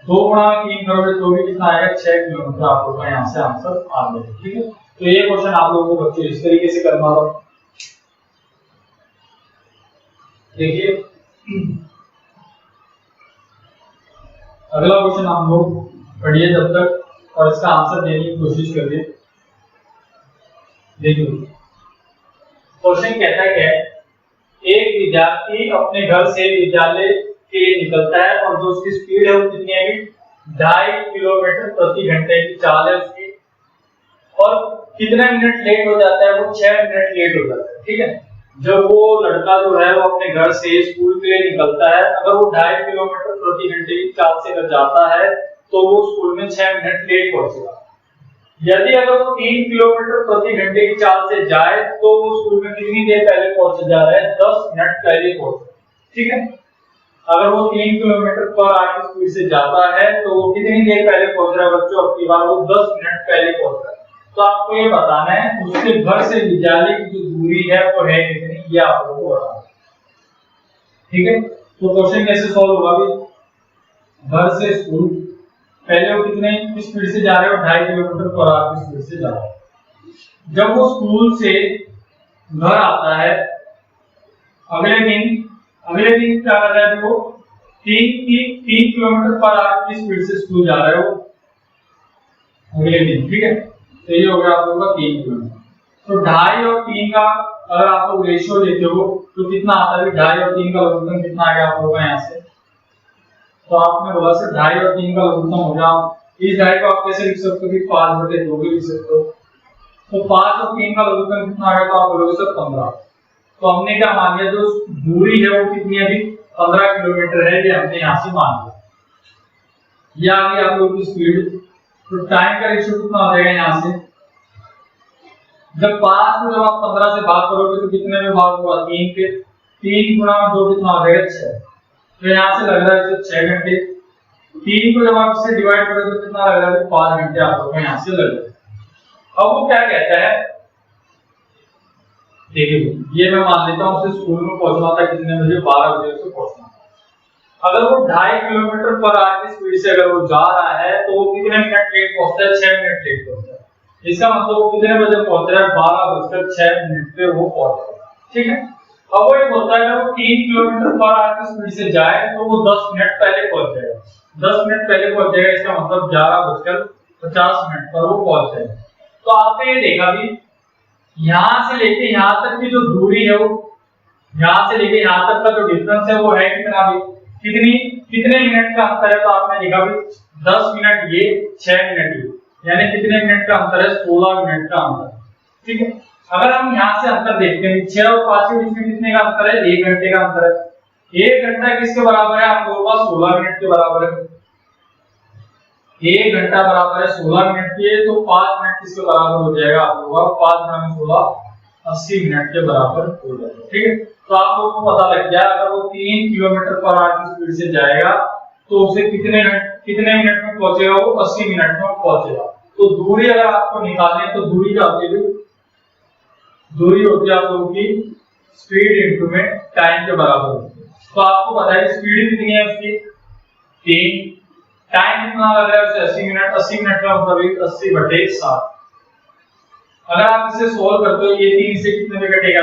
2 गुणा में 3 करोगे तो भी कितना आएगा 6 किलोमीटर आप लोगों का यहाँ से आंसर आ गया। ठीक है, तो ये क्वेश्चन आप लोगों को बच्चों इस तरीके से करना होगा। देखिए अगला क्वेश्चन आप लोग पढ़िए जब तक और इसका आंसर देने की कोशिश करिए। देखिए क्वेश्चन कहता है क्या, एक विद्यार्थी अपने घर से विद्यालय के लिए निकलता है और जो उसकी स्पीड है वो कितनी है, 2.5 किलोमीटर प्रति घंटे की चाल है उसकी, और कितना मिनट लेट हो जाता है, वो 6 मिनट लेट हो जाता है। ठीक है, जब वो लड़का जो है वो अपने घर से स्कूल के लिए निकलता है, अगर वो 2.5 किलोमीटर प्रति घंटे की चाल से अगर जाता है तो वो स्कूल में 6 मिनट लेट पहुंचेगा। यदि अगर वो 3 किलोमीटर प्रति घंटे की चाल से जाए तो वो स्कूल में कितनी देर पहले पहुंच जा रहा है, 10 मिनट पहले पहुंच। ठीक है, अगर वो 3 किलोमीटर पर आवर की स्पीड से जाता है तो वो कितनी देर पहले पहुंच रहा है बच्चों, अब की बार वो 10 मिनट पहले पहुंच रहा है। तो आपको ये बताना है उसके घर से विद्यालय की जो दूरी है वो है कितनी, ये आप लोगों को बताना है। ठीक है, तो क्वेश्चन कैसे सॉल्व होगा भी, घर से स्कूल पहले वो कितने स्पीड से जा रहे हो, 2.5 किलोमीटर पर आवर की स्पीड से जा रहे हैं। जब वो स्कूल से घर आता है अगले दिन क्या कर रहा है, वो 3 किलोमीटर पर आवर की स्पीड से स्कूल जा रहे हो अगले दिन। ठीक है, तो ये हो गया आप लोगों का 3 किलोमीटर। तो 2.5 और 3 का अगर आप लोग रेशियो लेते हो तो कितना आता है, 2.5 और 3 का लघुत्तम कितना आ गया आप लोगों का यहाँ से, तो आपने बोला सर 2.5 और 3 का लघुत्तम हो गया। इस 2.5 को आप कैसे लिख सकते हो कि 5/2 भी लिख सकते हो। तो 5 और 3 का लघुत्तम कितना आ गया, तो आप बोलोगे सर 15। तो हमने क्या मान लिया, जो दूरी है वो कितनी है अभी 15 किलोमीटर है, ये हमने यहाँ से मान लिया। ये आ गई आप लोगों की स्पीड। तो टाइम का रेशियो कितना आ जाएगा यहाँ से, जब 5 को जब आप 15 से भाग करोगे तो कितने में भाग होगा, 3 पे, 3 गुणा 2 कितना आ जाएगा 6। तो यहाँ से लग रहा है 6 घंटे। 3 को जब आप इससे डिवाइड करोगे तो कितना लग रहा है, 5 घंटे आप लोगों को यहाँ से लग रहा है। अब वो क्या कहता है, देखिए ये मैं मान लेता हूँ उसे स्कूल में पहुंचना था कितने बजे, 12 बजे से पहुंचना था। अगर वो 2.5 किलोमीटर पर आवर की स्पीड से अगर वो जा रहा है तो वो कितने मिनट लेट पहुंचता है, 6 मिनट लेट पहुंचता है। इसका मतलब वो कितने बजे पहुंच रहा है, 12:06 पे वो पहुंच रहा है। ठीक है, अब वो एक होता है अगर वो 3 किलोमीटर पर आवर की स्पीड से जाए तो वो 10 मिनट पहले पहुंच जाएगा। 10 मिनट पहले पहुंच जाएगा, इसका मतलब 11:50 पर वो पहुंच जाएगा। तो आपने ये देखा भी यहां से लेके यहां तक की जो दूरी है, वो यहां से लेके यहां तक का जो डिफरेंस है वो है कितना भी, कितने मिनट का अंतर है। तो आपने देखा भी 10 मिनट ये, 6 मिनट ये, यानी कितने मिनट का अंतर है, 16 मिनट का अंतर। ठीक है, अगर हम यहाँ से अंतर देखते हैं 6 और 5 के बीच में कितने का अंतर है, 1 घंटे का अंतर है। 1 घंटा किसके बराबर है, आप लोगों का 16 मिनट के बराबर है। 1 घंटा बराबर है 16 मिनट के, तो 5 मिनट किसके बराबर हो जाएगा आप लोगों का, 5 गुणा 16 80 मिनट के बराबर हो जाएगा। ठीक है, तो आप लोगों को पता लग गया अगर वो 3 किलोमीटर पर आवर की स्पीड से जाएगा तो उसे कितने मिनट में पहुंचेगा, वो 80 मिनट में पहुंचेगा। तो दूरी अगर आपको निकालनी है तो दूरी क्या होती है, दूरी होती है आप लोगों की स्पीड इनटू में टाइम के बराबर होती है। तो आपको पता है स्पीड कितनी है उसकी 3, टाइम कितना लग रहा है उसे 80 मिनट। 80 मिनट का मतलब 80/7। अगर आप इसे सोल्व करते हो ये 3 से कितने पे कटेगा,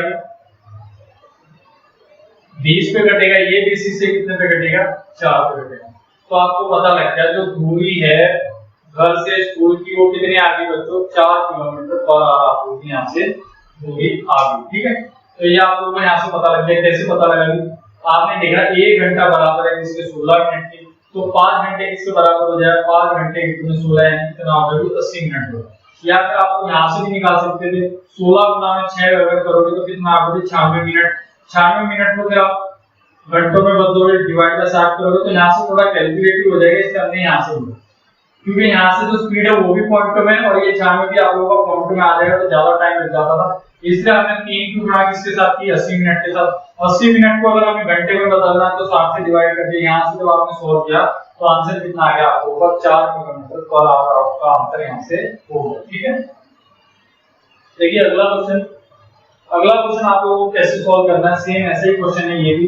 20 पे कटेगा, ये 20 से कितने पे कटेगा, 4 पे कटेगा। तो आपको पता लग गया जो दूरी है घर से स्कूल की वो कितनी आ गई बच्चों, 4 किलोमीटर पर आवर आप लोग यहाँ से दूरी आ गई। ठीक है, तो ये आप लोगों को यहाँ से पता लग गया। कैसे पता लगा, आपने देखा 1 घंटा बराबर है इसके 16 मिनट की, तो 5 घंटे किसके बराबर हो जाएगा, 5 घंटे इनटू 16 यानी कितना हो जाएगा, 80 मिनट होगा। या फिर आप यहाँ से भी निकाल सकते थे, 16 गुणा में 6 अगर करोगे तो कितना आ जाएगा, 96 मिनट। 96 मिनट को फिर आप घंटों में बदलोगे, डिवाइड बाय 60 करोगे तो यहाँ से थोड़ा कैलकुलेटिव हो जाएगा, इसलिए हमने यहाँ से लिया, क्योंकि यहाँ से जो स्पीड है वो भी क्वांटम में और ये 96 भी आप लोगों का क्वांटम में आ जाएगा, तो ज्यादा टाइम लग जाता था। इसलिए हमने 3 की गुणा किसके साथ की, 80 मिनट के साथ। 80 मिनट को अगर हमें घंटे में बदलना है तो 60 से डिवाइड करके यहाँ से जब आपने सोल्व किया तो आंसर कितना आ गया आप लोगों का, 4 किलोमीटर पर आवर आपका आंसर यहाँ से होगा। ठीक है, देखिए अगला क्वेश्चन अगला क्वेश्चन आप लोगों को कैसे सॉल्व करना है, सेम ऐसे ही क्वेश्चन है ये भी,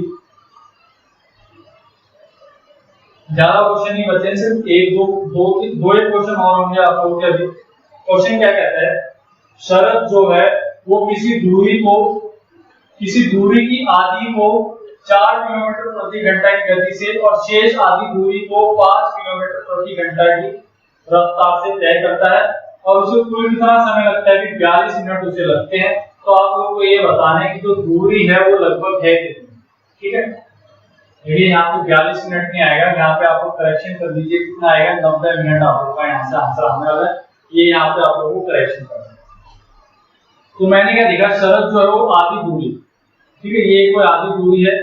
ज्यादा क्वेश्चन नहीं बचे, सिर्फ एक दो एक क्वेश्चन और होंगे आप लोगों के अभी। क्वेश्चन क्या कहता है, शरत जो है वो किसी दूरी की आधी को 4 किलोमीटर प्रति घंटा की गति से और शेष आधी दूरी को 5 किलोमीटर प्रति घंटा की रफ्तार से तय करता है, और उसे कुल कितना समय लगता है कि 42 मिनट उसे लगते हैं। तो आप लोगों को ये बताना है कि जो दूरी है वो लगभग है कितनी, ठीक है। देखिए यहाँ पे 42 मिनट नहीं आएगा, यहाँ पे आप लोग करेक्शन कर दीजिए, कितना आएगा 90 मिनट आप लोगों का यहाँ से आंसर आने वाला है। ये यहाँ पे आप लोगों को करेक्शन करना है। तो मैंने क्या देखा, शरत जो है वो आधी दूरी, ठीक है, ये कोई आधी दूरी है,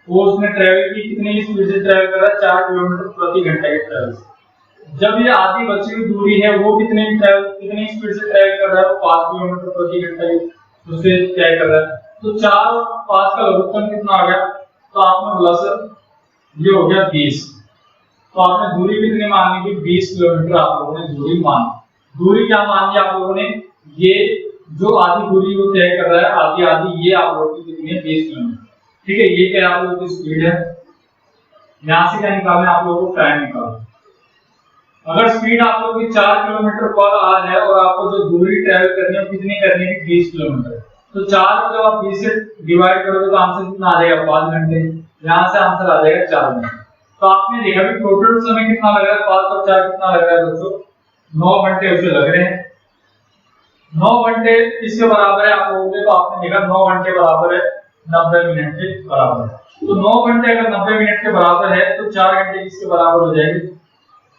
वो उसने ट्रेवल की कितनी स्पीड से ट्रेवल कर रहा है, 4 किलोमीटर प्रति घंटा के ट्रेवल से। जब ये आधी बची हुई दूरी है वो कितनी स्पीड से ट्रेवल कर रहा है, वो 5 किलोमीटर प्रति घंटा उससे तय कर रहा है। तो 4 और 5 का लघुत्तम कितना आ गया, तो आपने बोला सर ये हो गया 20। तो आपने दूरी कितनी मानी थी, 20 किलोमीटर आप लोगों ने दूरी मानी। दूरी क्या मान लिया आप लोगों ने, ये जो आधी दूरी वो तय कर रहा है, आधी आधी ये आप लोगों की कितनी है, 20 किलोमीटर, ठीक है। ये क्या आप लोगों की स्पीड है, यहां से क्या निकालना है आप लोगों को, टाइम निकालना। अगर स्पीड आप लोगों की 4 किलोमीटर पर आवर है और आपको जो दूरी ट्रैवल करनी है कितनी करनी है, 20 किलोमीटर, तो 4 को जब आप 20 से डिवाइड करोगे तो आंसर कितना आ जाएगा, 5 घंटे। यहां से आंसर आ जाएगा 4 घंटे। तो आपने देखा कि टोटल समय कितना लग रहा है, 5 और 4 कितना लग रहा है दोस्तों, 9 घंटे उसे लग रहे हैं। 9 घंटे किसके बराबर है आप लोगों के, तो आपने देखा 9 घंटे बराबर है 90 मिनट के बराबर है। तो 9 घंटे अगर 90 मिनट के बराबर है तो 4 घंटे किसके बराबर हो जाएंगे,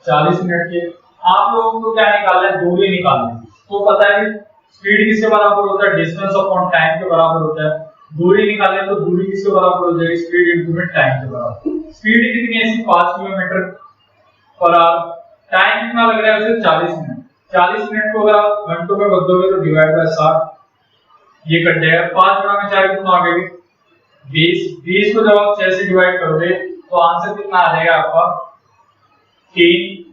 40 मिनट के। आप लोगों को क्या निकालना है, दूरी निकालनी है। तो पता है कि स्पीड किसके बराबर होता है, डिस्टेंस अपॉन टाइम के बराबर होता है। दूरी निकालें तो दूरी किसके बराबर हो जाएगी, स्पीड इनटू टाइम के बराबर। स्पीड कितनी है इसकी, 5 किलोमीटर पर आवर। टाइम कितना लग रहा है उसे, 40 मिनट। 40 मिनट को अगर आप घंटों में बदलोगे तो डिवाइड बाय 7, ये कट जाएगा। 5 गुणा में 4 कितना आ गया, 20। 20 को जब आप 6 से डिवाइड करोगे तो आंसर कितना आ जाएगा आपका, 3।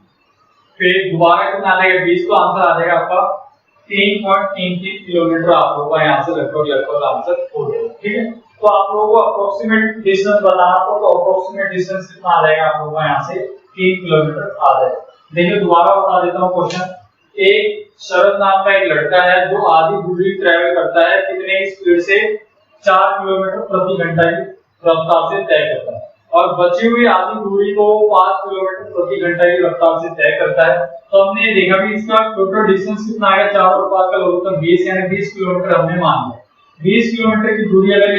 फिर दोबारा कितना आ जाएगा, 20 को आंसर आ जाएगा आपका 3.33 किलोमीटर। आप लोगों का यहाँ से लगभग आंसर हो जाएगा, ठीक है। तो आप लोगों को अप्रोक्सीमेट डिस्टेंस बताना तो अप्रोक्सीमेट डिस्टेंस कितना आ जाएगा आप लोगों का, यहाँ से 3 किलोमीटर आ जाएगा। देखिए दोबारा बता देता हूँ क्वेश्चन। एक शरद नाम का एक लड़का है जो आधी दूरी ट्रेवल करता है, कितने स्पीड से, 4 किलोमीटर प्रति घंटा की रफ्तार से तय करता है, और बची हुई आधी दूरी को 5 किलोमीटर प्रति घंटा की रफ्तार से तय करता है। तो हमने देखा कि इसका टोटल डिस्टेंस कितना आएगा, 4 और 5 का लघुत्तम 20, यानी 20 किलोमीटर हमने मान लिया। 20 किलोमीटर की दूरी अगर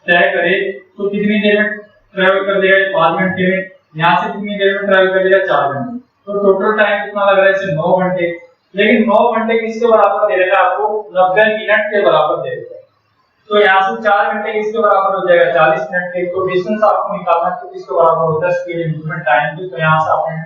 तय करे तो कितनी देर में ट्रेवल कर देगा, 5 घंटे में। यहाँ से कितनी देर में ट्रेवल कर देगा, 4 घंटे। तो टोटल टाइम कितना लग रहा है इसे, 9 घंटे। लेकिन 9 घंटे किसके बराबर दे रखा है आपको, 90 मिनट के बराबर दे रखा है। तो यहाँ से 4 घंटे किसके बराबर हो जाएगा, 40 मिनट के। तो डिस्टेंस आपको निकालना है तो किसके बराबर होता है, स्पीड इनटू टाइम की। तो यहाँ से आपने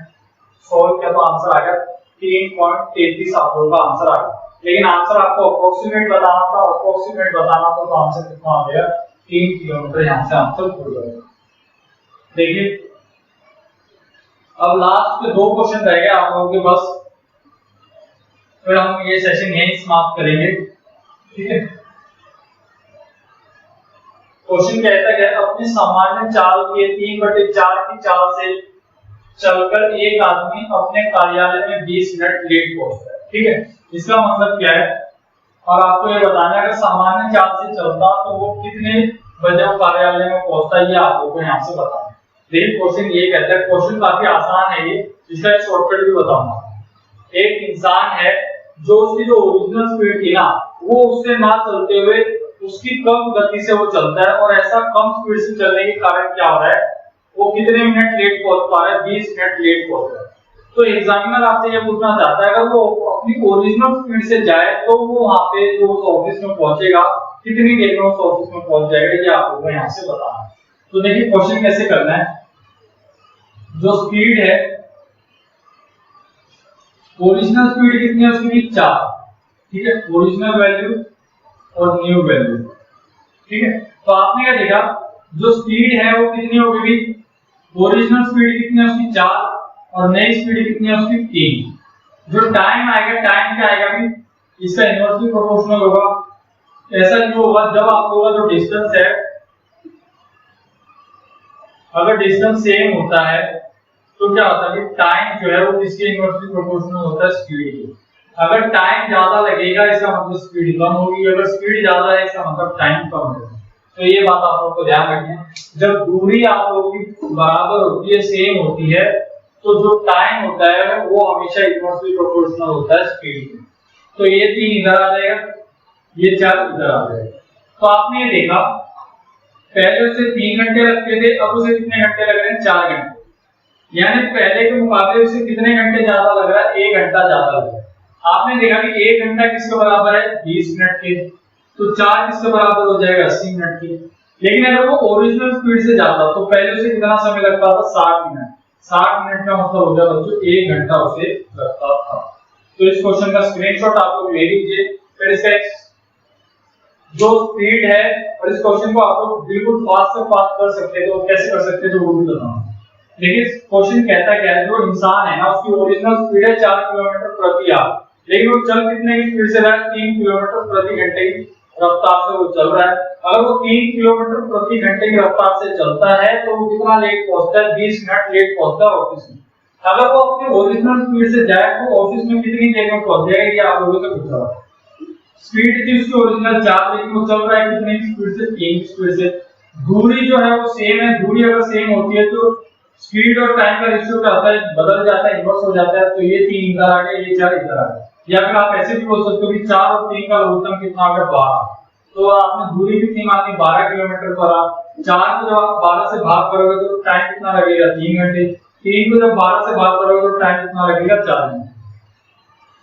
सॉल्व किया तो आंसर आ गया 3.33 आप लोगों का आंसर आ गया। लेकिन आंसर आपको अप्रोक्सीमेट बताना था तो आंसर कितना आ गया, 3 किलोमीटर यहाँ से आंसर हो जाएगा। देखिए अब लास्ट के 2 क्वेश्चन रह गए आप लोगों के पास, फिर हम ये सेशन यहीं समाप्त करेंगे, ठीक है। क्वेश्चन कहता है अपनी सामान्य चाल के 3/4 की चाल से चलकर एक आदमी अपने कार्यालय में 20 मिनट लेट पहुंचता है, ठीक है। इसका मतलब क्या है, और आपको ये बताना है अगर सामान्य चाल से चलता तो वो कितने बजे कार्यालय में पहुंचता है, ये आप लोगों को यहाँ से बताना है। लेकिन क्वेश्चन ये कहता है, क्वेश्चन काफी आसान है ये, इसका एक शॉर्टकट भी बताऊंगा। एक इंसान है जो उसकी जो ओरिजिनल स्पीड थी ना, वो उससे ना चलते हुए उसकी कम गति से वो चलता है, और ऐसा कम स्पीड से चलने के कारण क्या हो रहा है, वो कितने मिनट लेट पहुंच पा रहा है, 20 मिनट लेट पहुंच रहा है। तो एग्जामिनर आपसे ये पूछना चाहता है अगर वो अपनी ओरिजिनल स्पीड से जाए तो वो वहां पे जो उस ऑफिस में पहुंचेगा कितनी देर में उस ऑफिस में पहुंच जाएगा, ये आप लोगों को यहाँ से बताना है। तो देखिए क्वेश्चन कैसे करना है, जो स्पीड है, ओरिजिनल स्पीड कितनी है उसकी, 4, ठीक है, ओरिजिनल वैल्यू और न्यू वैल्यू, ठीक है। तो आपने क्या देखा, जो स्पीड है वो कितनी हो गई, ओरिजिनल स्पीड कितनी है उसकी 4 और नई स्पीड कितनी है उसकी 3। जो टाइम आएगा, टाइम क्या आएगा भी, इसका इनवर्सली प्रोपोर्शनल होगा ऐसा क्यों होगा? जब आप लोगों का जो डिस्टेंस है, अगर डिस्टेंस सेम होता है तो क्या होता है कि टाइम जो है वो किसके इनवर्सली प्रोपोर्शनल होता है? स्पीड के। अगर टाइम ज्यादा लगेगा इसका मतलब स्पीड कम होगी, अगर स्पीड ज्यादा है इसका मतलब टाइम कम होगा। तो ये बात आप लोगों को ध्यान रखनी है। जब दूरी आप लोगों की बराबर होती है, सेम होती है, तो जो टाइम होता है वो हमेशा इनवर्सली प्रोपोर्शनल होता है स्पीड के। तो ये 3 इधर आ जाएगा, ये 4 इधर आ जाएगा। तो आपने ये देखा पहले उसे 3 घंटे लगते थे, अब उसे कितने घंटे लग रहे हैं? 4 घंटे। यानी पहले के मुकाबले उसे कितने घंटे ज्यादा लग रहा है? 1 घंटा ज्यादा लग रहा है। आपने देखा कि 1 घंटा किसके बराबर है? 20 मिनट के। तो 4 किसके बराबर हो जाएगा? 80 मिनट के। लेकिन अगर वो ओरिजिनल स्पीड से जाता तो पहले उसे कितना समय लगता था? 60 मिनट। 60 मिनट का मतलब हो जाएगा बच्चों 1 घंटा उसे लगता था। तो इस क्वेश्चन का स्क्रीनशॉट आप लोग ले लीजिए। फिर इसका जो स्पीड है, और इस क्वेश्चन को आप लोग बिल्कुल फास्ट से फास्ट कर सकते हैं। तो कैसे कर सकते हैं तो वो भी बताऊंगा। देखिए क्वेश्चन कहता क्या है, जो इंसान है ना उसकी ओरिजिनल स्पीड है 4 किलोमीटर प्रति आवर, लेकिन वो चल कितने की स्पीड से रहा है? 3 किलोमीटर प्रति घंटे की रफ्तार से वो चल रहा है। अगर वो 3 किलोमीटर प्रति घंटे की रफ्तार से चलता है तो वो कितना लेट पहुंचता है? 20 मिनट लेट पहुंचता है ऑफिस में। अगर वो अपनी ओरिजिनल स्पीड से जाए तो ऑफिस में कितनी देर में पहुंच जाएगा? ये आप लोगों से पूछ रहा हूं। स्पीड थी उसकी ओरिजिनल 4, लेकिन वो चल रहा है कितने की स्पीड से? 3 की स्पीड से। दूरी जो है वो सेम है। दूरी अगर सेम होती है तो स्पीड और टाइम का रेशियो क्या होता है? बदल जाता है, इनवर्स हो जाता है। तो ये 3 इधर आ गया, ये 4 इधर आ गया। या फिर आप ऐसे भी बोल सकते हो कि 4 और 3 का लघुत्तम कितना आ गया? 12। तो आपने दूरी कितनी मानी? 12 किलोमीटर पर आवर। 4 को जब आप 12 से भाग करोगे तो टाइम कितना लगेगा? 3 घंटे। 3 को जब 12 से भाग करोगे तो टाइम कितना लगेगा? 4 घंटे।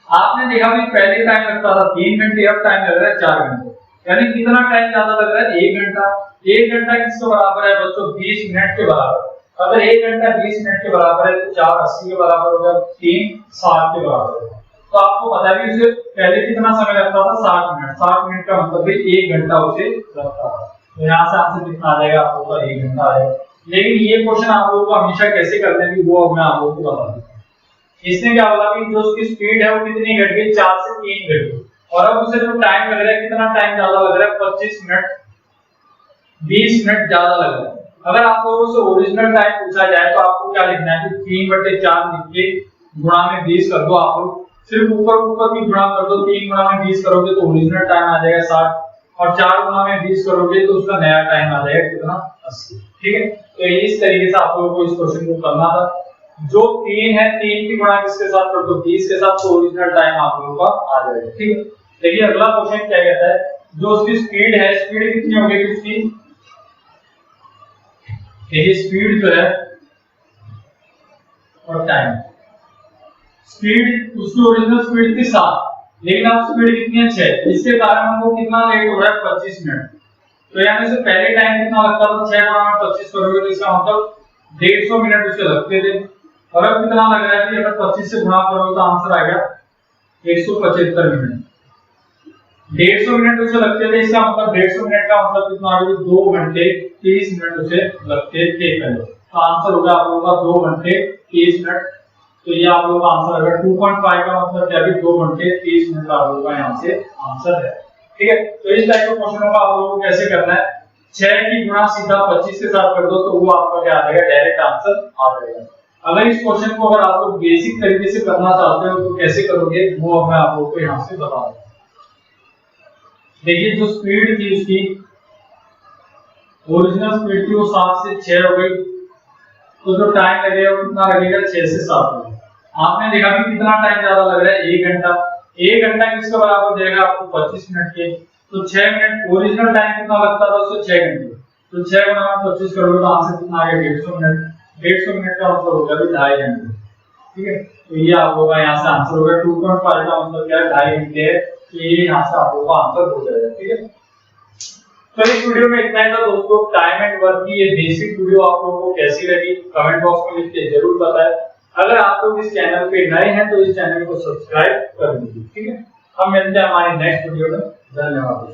आपने देखा कि पहले टाइम लगता था 3 घंटे, अब टाइम लग रहा है 4 घंटे। यानी कितना टाइम ज्यादा लग रहा है? 1 घंटा। 1 घंटा किसके बराबर है बच्चों? 20 मिनट के बराबर। अगर 1 घंटा 20 मिनट के बराबर है तो 4 80 के बराबर होगा, 3 60 के बराबर होगा। तो आपको पता भी उसे पहले कितना समय लगता था? 60 मिनट। 60 मिनट का मतलब भी 1 घंटा उसे लगता था। तो यहाँ से आंसर कितना आ जाएगा? आप लोगों का 1 घंटा आएगा। लेकिन ये क्वेश्चन आप लोगों को हमेशा कैसे करते हैं वो मैं आप लोगों को बता दूं। इसने क्या बोला कि जो उसकी स्पीड है वो कितनी घट गई? 4 से 3 घट गई। और अब उसे जो टाइम लग रहा है, कितना टाइम ज्यादा लग रहा है? 25 मिनट 20 मिनट ज्यादा लग रहा है। अगर आप लोगों से ओरिजिनल टाइम पूछा जाए तो आपको क्या लिखना है? 3/4 लिख के गुणा में 20 कर दो। आप लोग सिर्फ ऊपर भी गुणा कर दो। 3 गुणा में 20 करोगे तो ओरिजिनल टाइम आ जाएगा 60, और 4 गुणा में 20 करोगे तो उसका नया टाइम आ जाएगा कितना? 80। ठीक है। तो इस तरीके से आप लोगों को इस क्वेश्चन को करना था। जो 3 है, 3 की गुणा किसके साथ कर दो? 20 के साथ। तो ओरिजिनल टाइम आप लोगों का आ जाएगा। ठीक है। देखिए अगला क्वेश्चन क्या कहता है, जो उसकी स्पीड है, स्पीड कितनी हो गई उसकी? देखिए स्पीड जो है और टाइम, स्पीड उसकी ओरिजिनल स्पीड थी 7, लेकिन अब स्पीड कितनी है? 6। इसके कारण हमको कितना लेट हो रहा है? 25 मिनट। तो यानी से पहले टाइम कितना लगता था? 6 गुणा में 25 करोगे तो इसका मतलब 150 मिनट उसे लगते थे। और अब कितना लग रहा है कि अगर 25 से गुणा करोगे तो आंसर आ गया 175 मिनट। 150 मिनट उसे लगते थे। इसका मतलब 150 मिनट का मतलब कितना आ गया? 2 घंटे 30 मिनट उसे लगते थे पहले। तो आंसर होगा आप लोगों का 2 घंटे 30 मिनट। तो ये आप लोगों का आंसर अगर 2.5 का मतलब क्या है? 2 घंटे 30 मिनट का आप लोगों का यहाँ से आंसर है। ठीक है। तो इस टाइप के क्वेश्चनों का आप लोगों को कैसे करना है? 6 की गुणा सीधा 25 के साथ कर दो तो वो आपका क्या आ जाएगा? डायरेक्ट आंसर आ जाएगा। अगर इस क्वेश्चन को अगर आप लोग बेसिक तरीके से करना चाहते हो तो कैसे करोगे वो मैं आप लोगों को यहाँ से बता दूं। देखिए जो स्पीड थी उसकी, ओरिजिनल स्पीड थी वो 7 से 6 हो गई। तो जो टाइम लगेगा वो कितना लगेगा? 6 से 7 लगेगा। आपने देखा कि कितना टाइम ज्यादा लग रहा है? 1 घंटा। 1 घंटा किसके बराबर देगा आपको? 25 मिनट के। तो 6 मिनट ओरिजिनल टाइम कितना लगता था उससे? 6 घंटे। तो 6 गुणा में 25 करोगे तो आंसर कितना आ गया? 150 मिनट। 150 मिनट का मतलब हो गया 2.5 घंटे। ठीक है। तो ये आप लोगों का यहाँ से आंसर होगा। 2.5 का मतलब क्या है? 2.5 घंटे है। तो ये यहाँ से आप लोगों का आंसर हो जाएगा। ठीक है। तो इस वीडियो में इतना ही था दोस्तों। टाइम एंड वर्क की ये बेसिक वीडियो आप लोगों को कैसी लगी कमेंट बॉक्स में लिख के जरूर बताएं। अगर आप लोग इस चैनल पे नए हैं तो इस चैनल को सब्सक्राइब कर दीजिए। ठीक है। हम मिलते हैं हमारे नेक्स्ट वीडियो में। धन्यवाद।